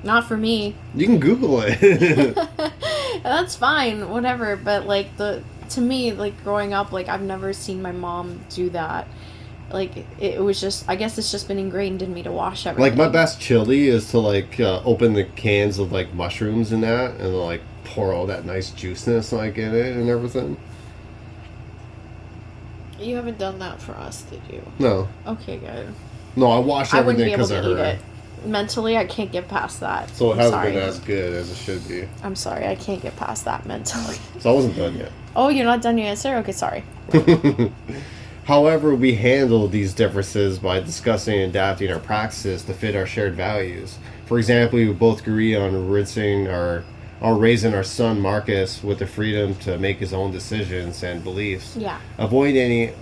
Not for me. You can Google it. That's fine, whatever. But like to me, like growing up, like I've never seen my mom do that. Like it was just, I guess it's just been ingrained in me to wash everything. Like my best chili is to like open the cans of like mushrooms and that, and like pour all that nice juiceness like in it and everything. You haven't done that for us, did you? No. Okay, good. No, I wash everything because I of wouldn't be able her. to eat it. Mentally, I can't get past that. So it I'm hasn't sorry. been as good as it should be. I'm sorry, I can't get past that mentally. So I wasn't done yet. Oh, you're not done your answer? Okay, sorry. However, we handle these differences by discussing and adapting our practices to fit our shared values. For example, we both agree on raising our son Marcus with the freedom to make his own decisions and beliefs. Yeah. Avoid any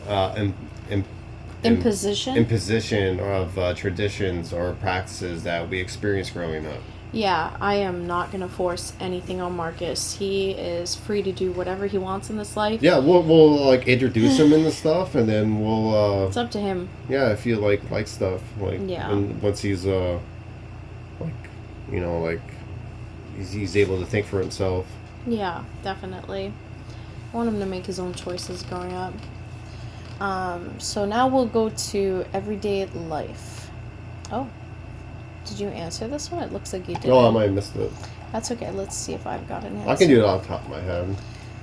imposition of traditions or practices that we experienced growing up. Yeah, I am not going to force anything on Marcus. He is free to do whatever he wants in this life. Yeah, we'll like introduce him into stuff, and then we'll. It's up to him. Yeah, if you like stuff, like yeah. Once he's like, you know, like he's able to think for himself. Yeah, definitely. I want him to make his own choices growing up. So now we'll go to everyday life. Oh. Did you answer this one? It looks like you did. Oh, I might have missed it. That's okay. Let's see if I've got an answer. I can do it off the top of my head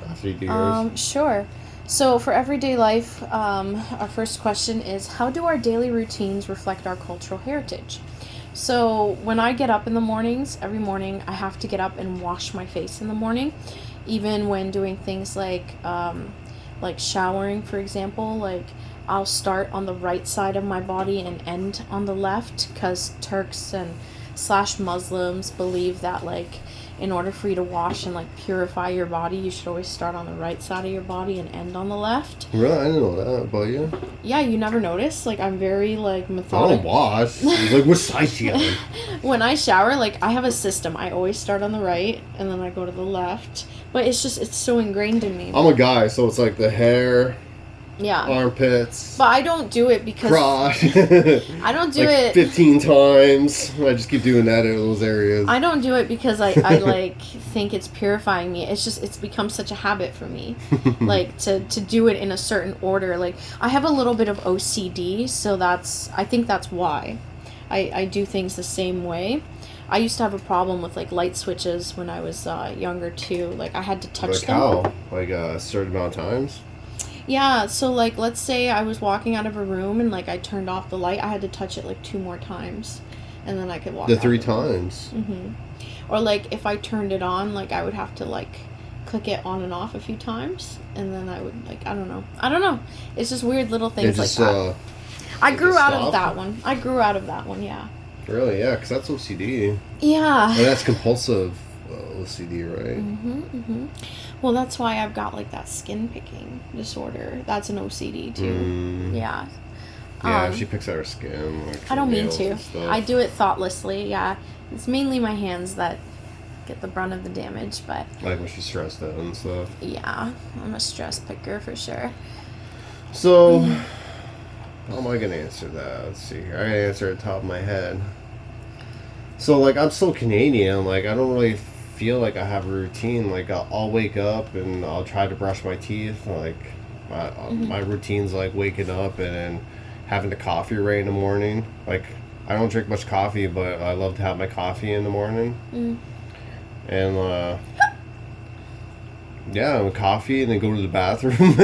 after you do yours. Sure. So for everyday life, our first question is, how do our daily routines reflect our cultural heritage? So when I get up in the mornings, every morning I have to get up and wash my face in the morning. Even when doing things like showering, for example, like I'll start on the right side of my body and end on the left, because Turks and / Muslims believe that like in order for you to wash and like purify your body, you should always start on the right side of your body and end on the left. Really? I didn't know that about you. Yeah, you never notice? Like I'm very like I methodical. don't wash. Like what side she on? When I shower, like I have a system. I always start on the right and then I go to the left. But it's so ingrained in me. I'm a guy, so it's like the hair, yeah, armpits, but I don't do it because crotch. I don't do like it 15 times. I just keep doing that in those areas. I don't do it because I like think it's purifying me. It's become such a habit for me, like to do it in a certain order. Like I have a little bit of OCD, so I think that's why I do things the same way. I used to have a problem with like light switches when I was younger too. Like I had to touch them. How? Like a certain amount of times? Yeah, so like let's say I was walking out of a room and like I turned off the light, I had to touch it like 2 more times and then I could walk the out 3 of the room. times. Or like if I turned it on, like I would have to like click it on and off a few times and then I would like I don't know. It's just weird little things Just, like that. I grew out of that one. Yeah. Really? Yeah, because that's OCD. Yeah. And that's compulsive OCD, right? Well, that's why I've got like that skin picking disorder. That's an OCD too. Yeah. Yeah, she picks at her skin. Like, I don't mean nails to. and stuff. I do it thoughtlessly. Yeah. It's mainly my hands that get the brunt of the damage, but like when she's stressed out and stuff. yeah, I'm a stress picker for sure. So, how am I gonna answer that? Let's see here. I gotta answer at the top of my head. So, like, I'm still Canadian. Like, I don't really feel like I have a routine. Like, I'll wake up and I'll try to brush my teeth. Like, my routine's like waking up and then having the coffee right in the morning. Like, I don't drink much coffee, but I love to have my coffee in the morning. And yeah, coffee and then go to the bathroom.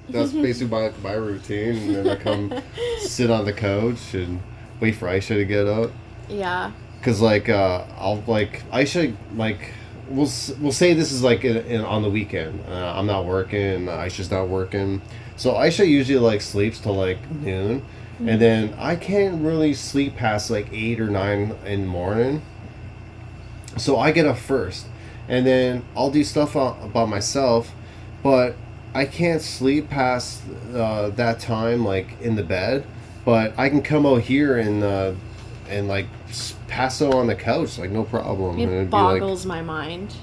That's basically my routine. And then I come sit on the couch and wait for Ayse to get up. Yeah. Cause like I'll like Ayse like we'll say this is like on the weekend. I'm not working. Aisha's not working. So Aisha usually like sleeps till like noon. And then I can't really sleep past like 8 or 9 in the morning. So I get up first. And then I'll do stuff by myself. But I can't sleep past that time like in the bed. But I can come out here and like pass out on the couch like no problem. It boggles my mind.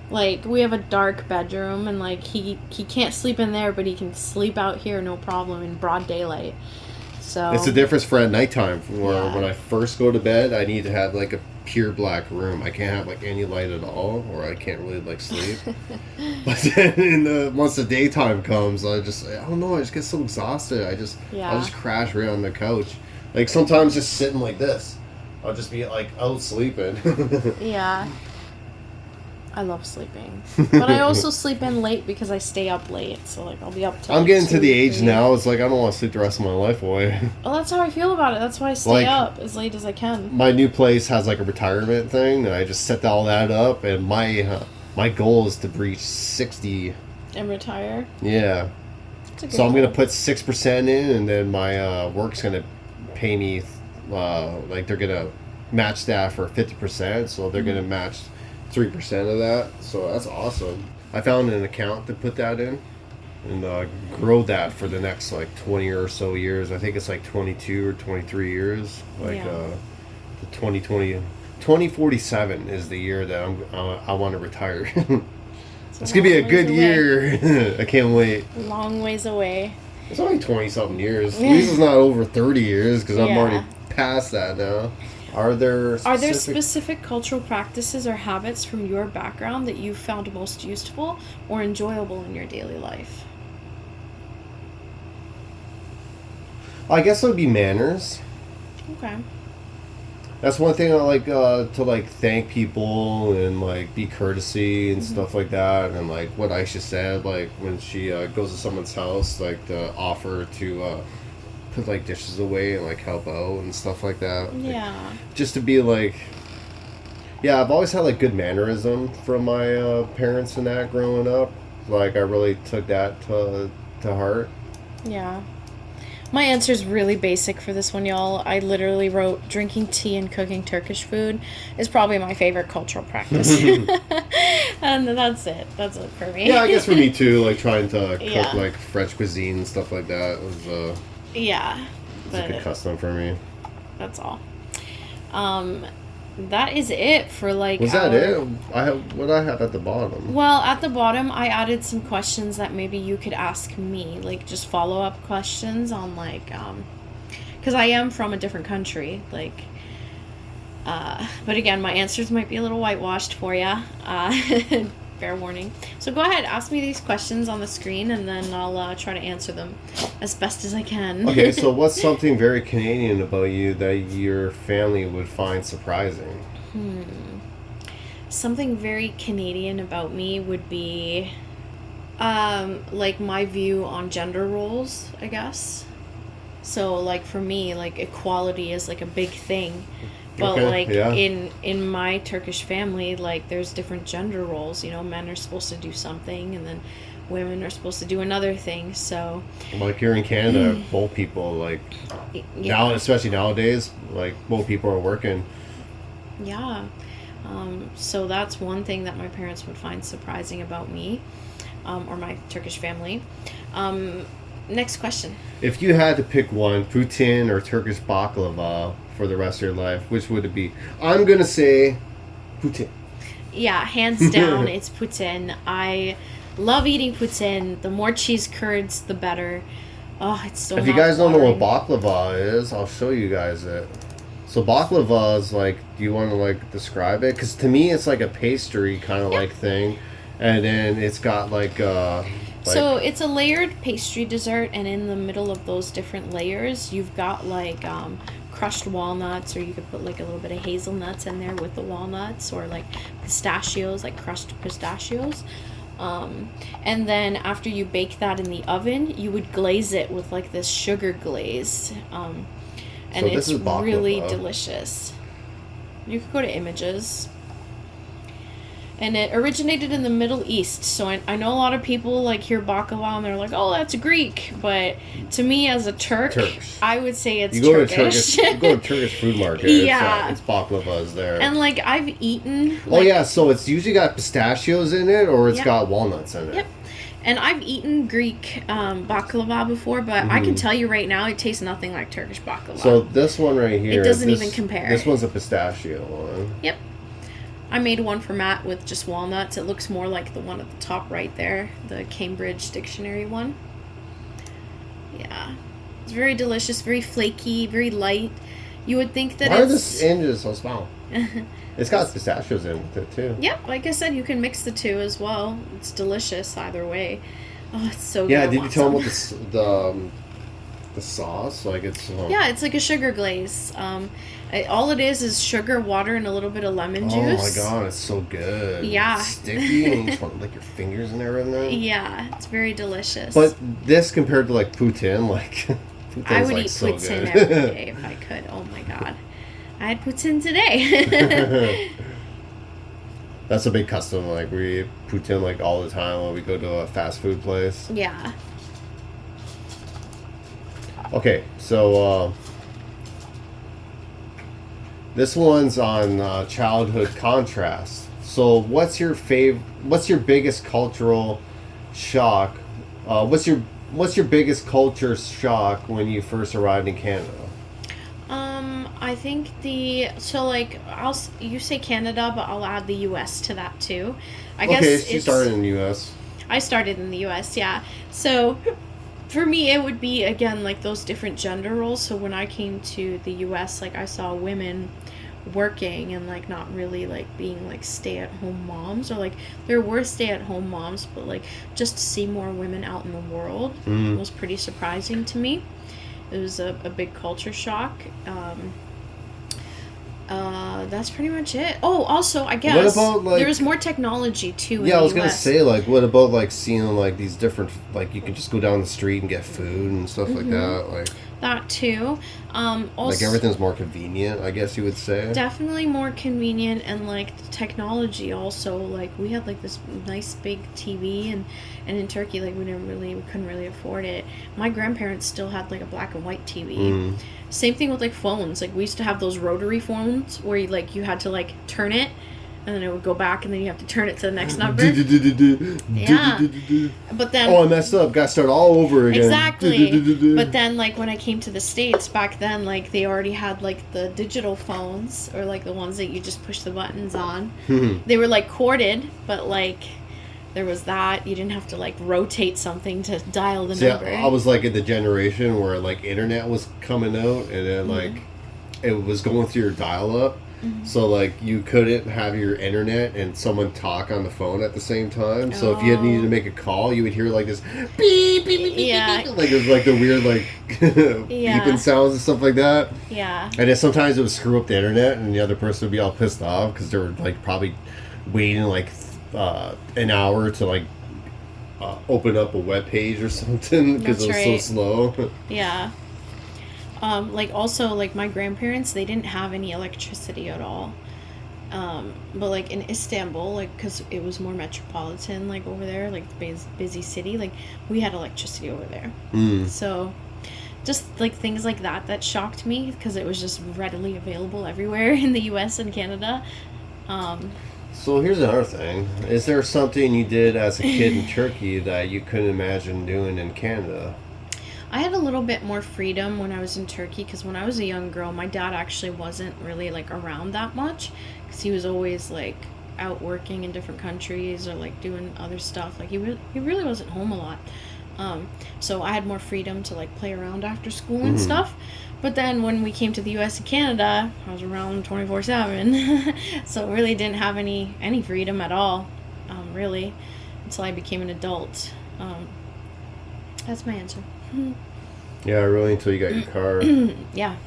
Like, we have a dark bedroom, and like he can't sleep in there, but he can sleep out here no problem in broad daylight. So it's a difference for at nighttime. Where when I first go to bed, I need to have like a pure black room. I can't have like any light at all, or I can't really like sleep. But then once the daytime comes, I don't know. I just get so exhausted. I'll just crash right on the couch. Like sometimes just sitting like this, I'll just be like out sleeping. Yeah. I love sleeping, but I also sleep in late because I stay up late. So like I'll be up till. I'm like getting to 2, the age 3. now. It's like I don't want to sleep the rest of my life away. Well, that's how I feel about it. That's why I stay up as late as I can. My new place has like a retirement thing, and I just set all that up. And my goal is to reach 60 and retire. Yeah. So I'm gonna put 6% in, and then my work's gonna pay me like they're gonna match that for 50%. So they're gonna match 3% of that, so that's awesome. I found an account to put that in and grow that for the next like 20 or so years. I think it's like 22 or 23 years. Like the 2047 is the year that I want to retire. It's gonna be a good year. I can't wait. Long ways away. It's only 20 something years. At least it's not over 30 years because I'm already past that now. Are there specific cultural practices or habits from your background that you found most useful or enjoyable in your daily life? I guess it would be manners. Okay. That's one thing I like to like thank people and like be courtesy and stuff like that, and like what Aisha said, like when she goes to someone's house, like the offer to put like dishes away and like help out and stuff like that. Yeah. Like, just to be like, I've always had like good mannerism from my parents and that growing up. Like I really took that to heart. Yeah. My answer is really basic for this one, y'all. I literally wrote drinking tea and cooking Turkish food is probably my favorite cultural practice. And that's it. That's it for me. Yeah, I guess for me too, like trying to cook like French cuisine and stuff like that was it's a good custom for me. That's all. That is it for like. Was that it? What I have at the bottom. Well, at the bottom, I added some questions that maybe you could ask me, like just follow up questions on like, because I am from a different country, like. But again, my answers might be a little whitewashed for ya. Fair warning. So go ahead, ask me these questions on the screen, and then I'll try to answer them as best as I can. Okay, so what's something very Canadian about you that your family would find surprising? Something very Canadian about me would be, like my view on gender roles, I guess. So like for me, like equality is like a big thing. But in my Turkish family, like there's different gender roles. You know, men are supposed to do something, and then women are supposed to do another thing. So like here in Canada, both people like now, especially nowadays, like both people are working. Yeah. So that's one thing that my parents would find surprising about me, or my Turkish family. Next question. If you had to pick one, poutine or Turkish baklava for the rest of your life, which would it be? I'm gonna say poutine. Yeah, hands down, it's poutine. I love eating poutine. The more cheese curds, the better. Oh, it's so. If you guys don't know what baklava is, I'll show you guys it. So baklava is like, do you want to like describe it? Because to me, it's like a pastry kind of like thing, and then it's got like. So it's a layered pastry dessert, and in the middle of those different layers, you've got like crushed walnuts, or you could put like a little bit of hazelnuts in there with the walnuts, or like pistachios, like crushed pistachios. And then after you bake that in the oven, you would glaze it with like this sugar glaze. And so it's really delicious. You could go to images. And it originated in the Middle East. So I know a lot of people like hear baklava and they're like, oh, that's Greek. But to me, as a Turkish. I would say it's Turkish. You go to Turkish food market. Yeah. It's baklavas there. And like I've eaten. Oh yeah, so it's usually got pistachios in it, or it's Yep. got walnuts in it. Yep. And I've eaten Greek baklava before, but I can tell you right now, it tastes nothing like Turkish baklava. So this one right here, it doesn't even compare. This one's a pistachio one. Yep. I made one for Matt with just walnuts. It looks more like the one at the top right there, the Cambridge Dictionary one. Yeah. It's very delicious, very flaky, very light. You would think that Why are the hinges so small? It's got pistachios in with it too. Yep, like I said, you can mix the two as well. It's delicious either way. Oh, it's so good. Yeah, did you tell them about the sauce? Like it's yeah, it's like a sugar glaze. All it is sugar, water, and a little bit of lemon juice. Oh my god, it's so good. Yeah. It's sticky and you just want to lick your fingers and everything. Yeah, it's very delicious. But this compared to like poutine, like I would like eat so poutine good. every day if I could. Oh my god. I had poutine today. That's a big custom. Like we eat poutine like all the time when we go to a fast food place. Yeah. Okay, so this one's on childhood contrast. So what's your biggest cultural shock? What's your biggest culture shock when you first arrived in Canada? I think you say Canada, but I'll add the U.S. to that too. I guess she started in the U.S. I started in the U.S. Yeah, so for me it would be again like those different gender roles. So when I came to the U.S., like I saw women working and like not really like being like stay-at-home moms, or like there were stay-at-home moms, but like just to see more women out in the world was pretty surprising to me. It was a big culture shock. That's pretty much it. Oh, also, I guess what about, like, there was more technology too. Yeah, in I was the gonna US. say, like, what about like seeing like these different, like you can just go down the street and get food and stuff like that, like that too. Also, like everything's more convenient, I guess you would say. Definitely more convenient, and like the technology also. Like we had like this nice big TV, and in Turkey, like we couldn't really afford it. My grandparents still had like a black and white TV. Same thing with like phones. Like we used to have those rotary phones where you had to like turn it, and then it would go back, and then you have to turn it to the next number. Yeah. But then I messed up. Got to start all over again. Exactly. But then like when I came to the States back then, like they already had like the digital phones, or like the ones that you just push the buttons on. They were like corded, but like there was that. You didn't have to like rotate something to dial the number. I was like in the generation where like internet was coming out, and then like it was going through your dial-up. So like you couldn't have your internet and someone talk on the phone at the same time. So if you needed to make a call, you would hear like this beep beep beep beep, Yeah. beep. Like it was like the weird like beeping sounds and stuff like that. Yeah. And then sometimes it would screw up the internet, and the other person would be all pissed off because they were like probably waiting like an hour to like open up a web page or something because it was so slow. Yeah. Like also like my grandparents, they didn't have any electricity at all. But like in Istanbul, like because it was more metropolitan, like over there, like busy city, like we had electricity over there. So just like things like that shocked me because it was just readily available everywhere in the US and Canada. So here's another thing. Is there something you did as a kid in Turkey that you couldn't imagine doing in Canada? I had a little bit more freedom when I was in Turkey, because when I was a young girl, my dad actually wasn't really like around that much, because he was always like out working in different countries or like doing other stuff. Like he really wasn't home a lot. So I had more freedom to like play around after school and stuff. But then when we came to the US and Canada, I was around 24/7. So really didn't have any freedom at all, really, until I became an adult. That's my answer. Yeah, really, until you got your car. Yeah.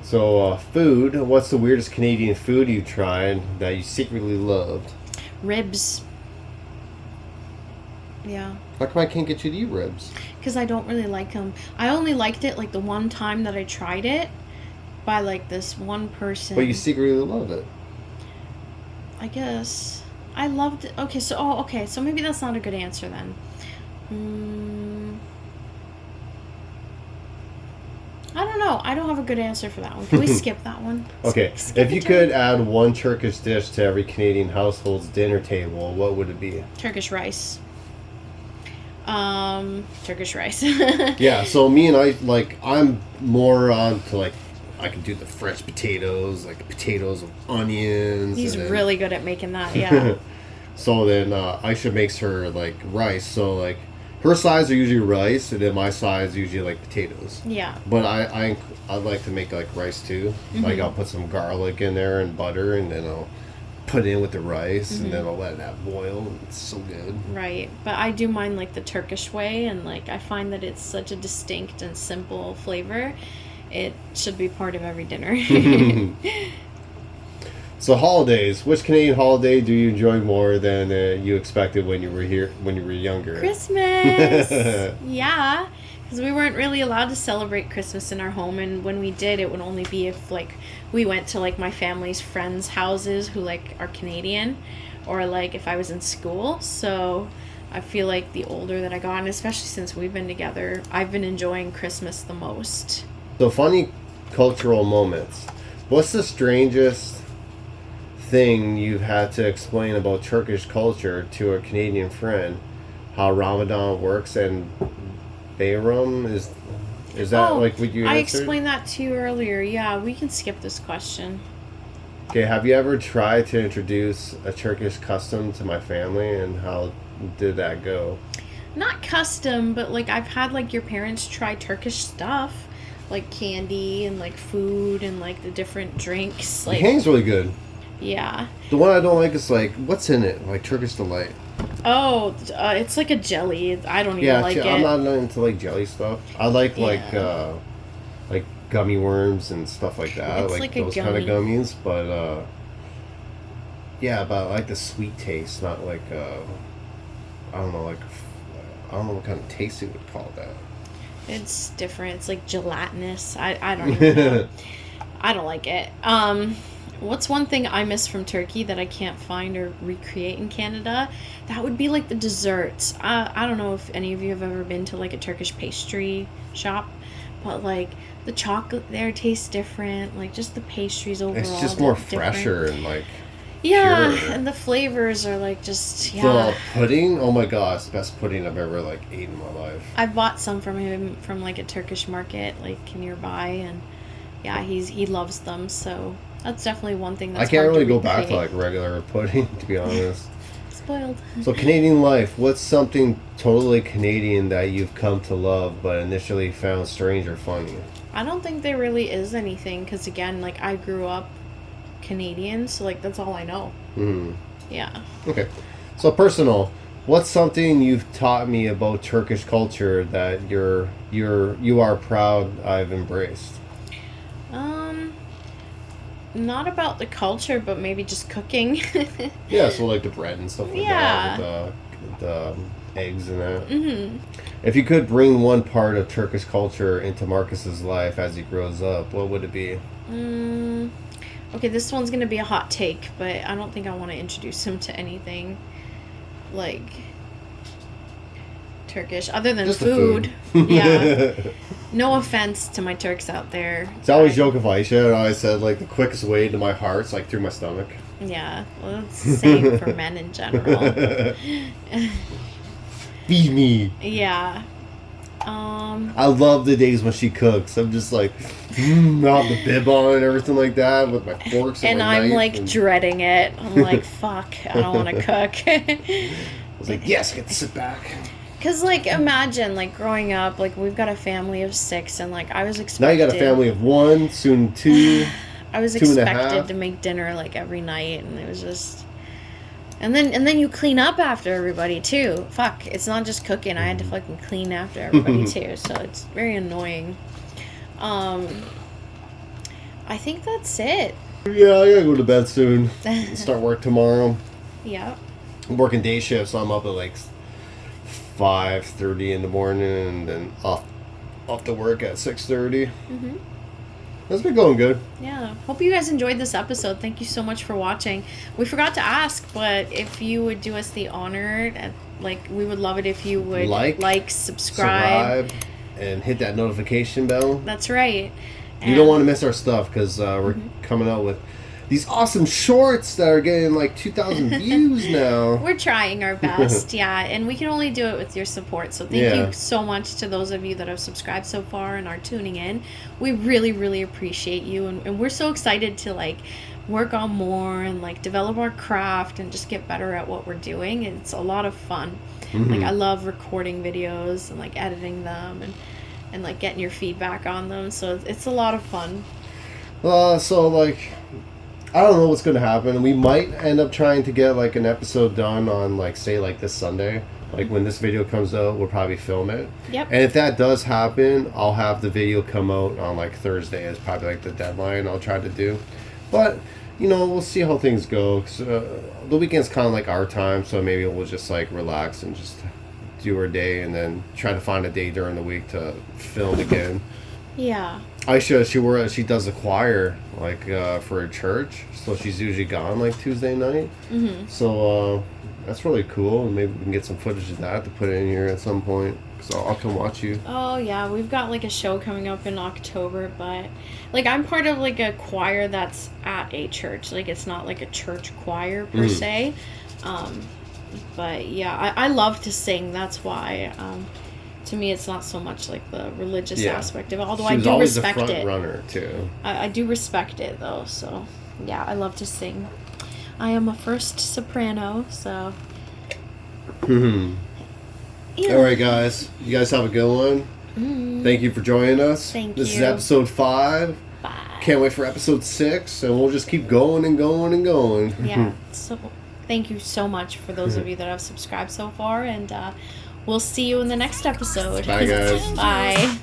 So, food. What's the weirdest Canadian food you tried that you secretly loved? Ribs. Yeah. How come I can't get you to eat ribs? Because I don't really like them. I only liked it like the one time that I tried it by like this one person. But you secretly love it. I guess I loved. Okay, so so maybe that's not a good answer then. I don't know. I don't have a good answer for that one. Can we skip that one? Okay, if you could add one Turkish dish to every Canadian household's dinner table, what would it be? Turkish rice. Turkish rice. Yeah, so me and I'm more on to like, I can do the French potatoes, like potatoes with onions. He's and then, really good at making that, yeah. So then Ayse makes her like rice. So like her sides are usually rice, and then my sides usually like potatoes. Yeah. But I like to make like rice too. Like I'll put some garlic in there and butter, and then I'll put it in with the rice, and then I'll let that boil. It's so good. Right, but I do mine like the Turkish way, and like I find that it's such a distinct and simple flavor. It should be part of every dinner. So holidays, which Canadian holiday do you enjoy more than you expected when you were younger? Christmas. Yeah, because we weren't really allowed to celebrate Christmas in our home, and when we did, it would only be if like we went to like my family's friends' houses who like are Canadian, or like if I was in school. So I feel like the older that I got, and especially since we've been together, I've been enjoying Christmas the most. So funny cultural moments. What's the strangest thing you've had to explain about Turkish culture to a Canadian friend? How Ramadan works and Bayram is that like what you answered? I explained that to you earlier. Yeah, we can skip this question. Okay, have you ever tried to introduce a Turkish custom to my family, and how did that go? Not custom, but like I've had like your parents try Turkish stuff, like candy and like food and like the different drinks. Like, The hang's really good. Yeah. The one I don't like is like, what's in it? Like Turkish Delight. Oh, it's like a jelly. I don't even like it. I'm not into like jelly stuff. I like like gummy worms and stuff like that. It's like a those kind of gummy. gummies, but but I like the sweet taste, not like I don't know what kind of taste you would call that. It's different. It's like gelatinous. I don't even know. I don't like it. What's one thing I miss from Turkey that I can't find or recreate in Canada? That would be like the desserts. I don't know if any of you have ever been to like a Turkish pastry shop, but like the chocolate there tastes different. Like just the pastries overall. It's just more fresher and like yeah, pure. and the flavors are like just The pudding, oh my god, it's the best pudding I've ever like eaten in my life. I bought some from him from like a Turkish market like nearby, and yeah, he loves them, so that's definitely one thing that's I can't hard really to go back to recreate. like regular pudding, to be honest. Spoiled. So Canadian life, what's something totally Canadian that you've come to love but initially found strange or funny? I don't think there really is anything, because again, like I grew up Canadian, so like that's all I know. Yeah. Okay. So personal, what's something you've taught me about Turkish culture that you are proud I've embraced? Not about the culture, but maybe just cooking. Yeah, so like the bread and stuff like Yeah. that, with the eggs and that. If you could bring one part of Turkish culture into Marcus's life as he grows up, what would it be? Okay, this one's gonna be a hot take, but I don't think I want to introduce him to anything like Turkish other than Just the food. food. Yeah. No offense to my Turks out there. It's always joke of Ayse, and I said like the quickest way to my heart's like through my stomach. Yeah, well, it's the same for men in general. Feed me. Yeah. I love the days when she cooks. I'm just like, I'll have the bib on and everything like that with my forks and my I'm knife like dreading it. I'm like, fuck, I don't want to cook. I was like, yes, get to sit back. Because, like, imagine, like, growing up, like, we've got a family of 6, and, like, I was expected... Now you got a family of 1, soon 2, I was 2.5. expected to make dinner, like, every night, and it was just... And then you clean up after everybody, too. Fuck, it's not just cooking. I had to fucking clean after everybody, too, so it's very annoying. I think that's it. Yeah, I gotta go to bed soon. Start work tomorrow. Yeah. I'm working day shift, so I'm up at, like... 5:30 in the morning, and then off to work at 6:30. That's been going good. Yeah. Hope you guys enjoyed this episode. Thank you so much for watching. We forgot to ask, but if you would do us the honor, we would love it if you would subscribe, and hit that notification bell. That's right. You don't want to miss our stuff because we're coming out with these awesome shorts that are getting like 2,000 views now. We're trying our best, yeah, and we can only do it with your support. So thank you so much to those of you that have subscribed so far and are tuning in. We really, really appreciate you, and we're so excited to like work on more and like develop our craft and just get better at what we're doing. It's a lot of fun. Like I love recording videos and like editing them and like getting your feedback on them. So it's a lot of fun. So like, I don't know what's going to happen. We might end up trying to get like an episode done on like, say like this Sunday. Like when this video comes out, we'll probably film it. Yep. And if that does happen, I'll have the video come out on like Thursday is probably like the deadline I'll try to do. But, you know, we'll see how things go. 'Cause, the weekend's kind of like our time, so maybe we'll just like relax and just do our day and then try to find a day during the week to film again. Yeah. Ayse, she does a choir like for a church, so she's usually gone like Tuesday night. So that's really cool. Maybe we can get some footage of that to put in here at some point. So I'll come watch you. Oh yeah, we've got like a show coming up in October, but like I'm part of like a choir that's at a church. Like it's not like a church choir per se. But yeah, I love to sing. That's why. To me, it's not so much like the religious aspect of it, although I do respect it. She was always a front runner too. I do respect it though, so yeah, I love to sing. I am a first soprano, so. Yeah. All right, guys. You guys have a good one. Thank you for joining us. This is episode 5. Bye. Can't wait for episode 6, and we'll just keep going and going and going. Yeah. So, thank you so much for those of you that have subscribed so far, and we'll see you in the next episode. Bye, guys. Bye.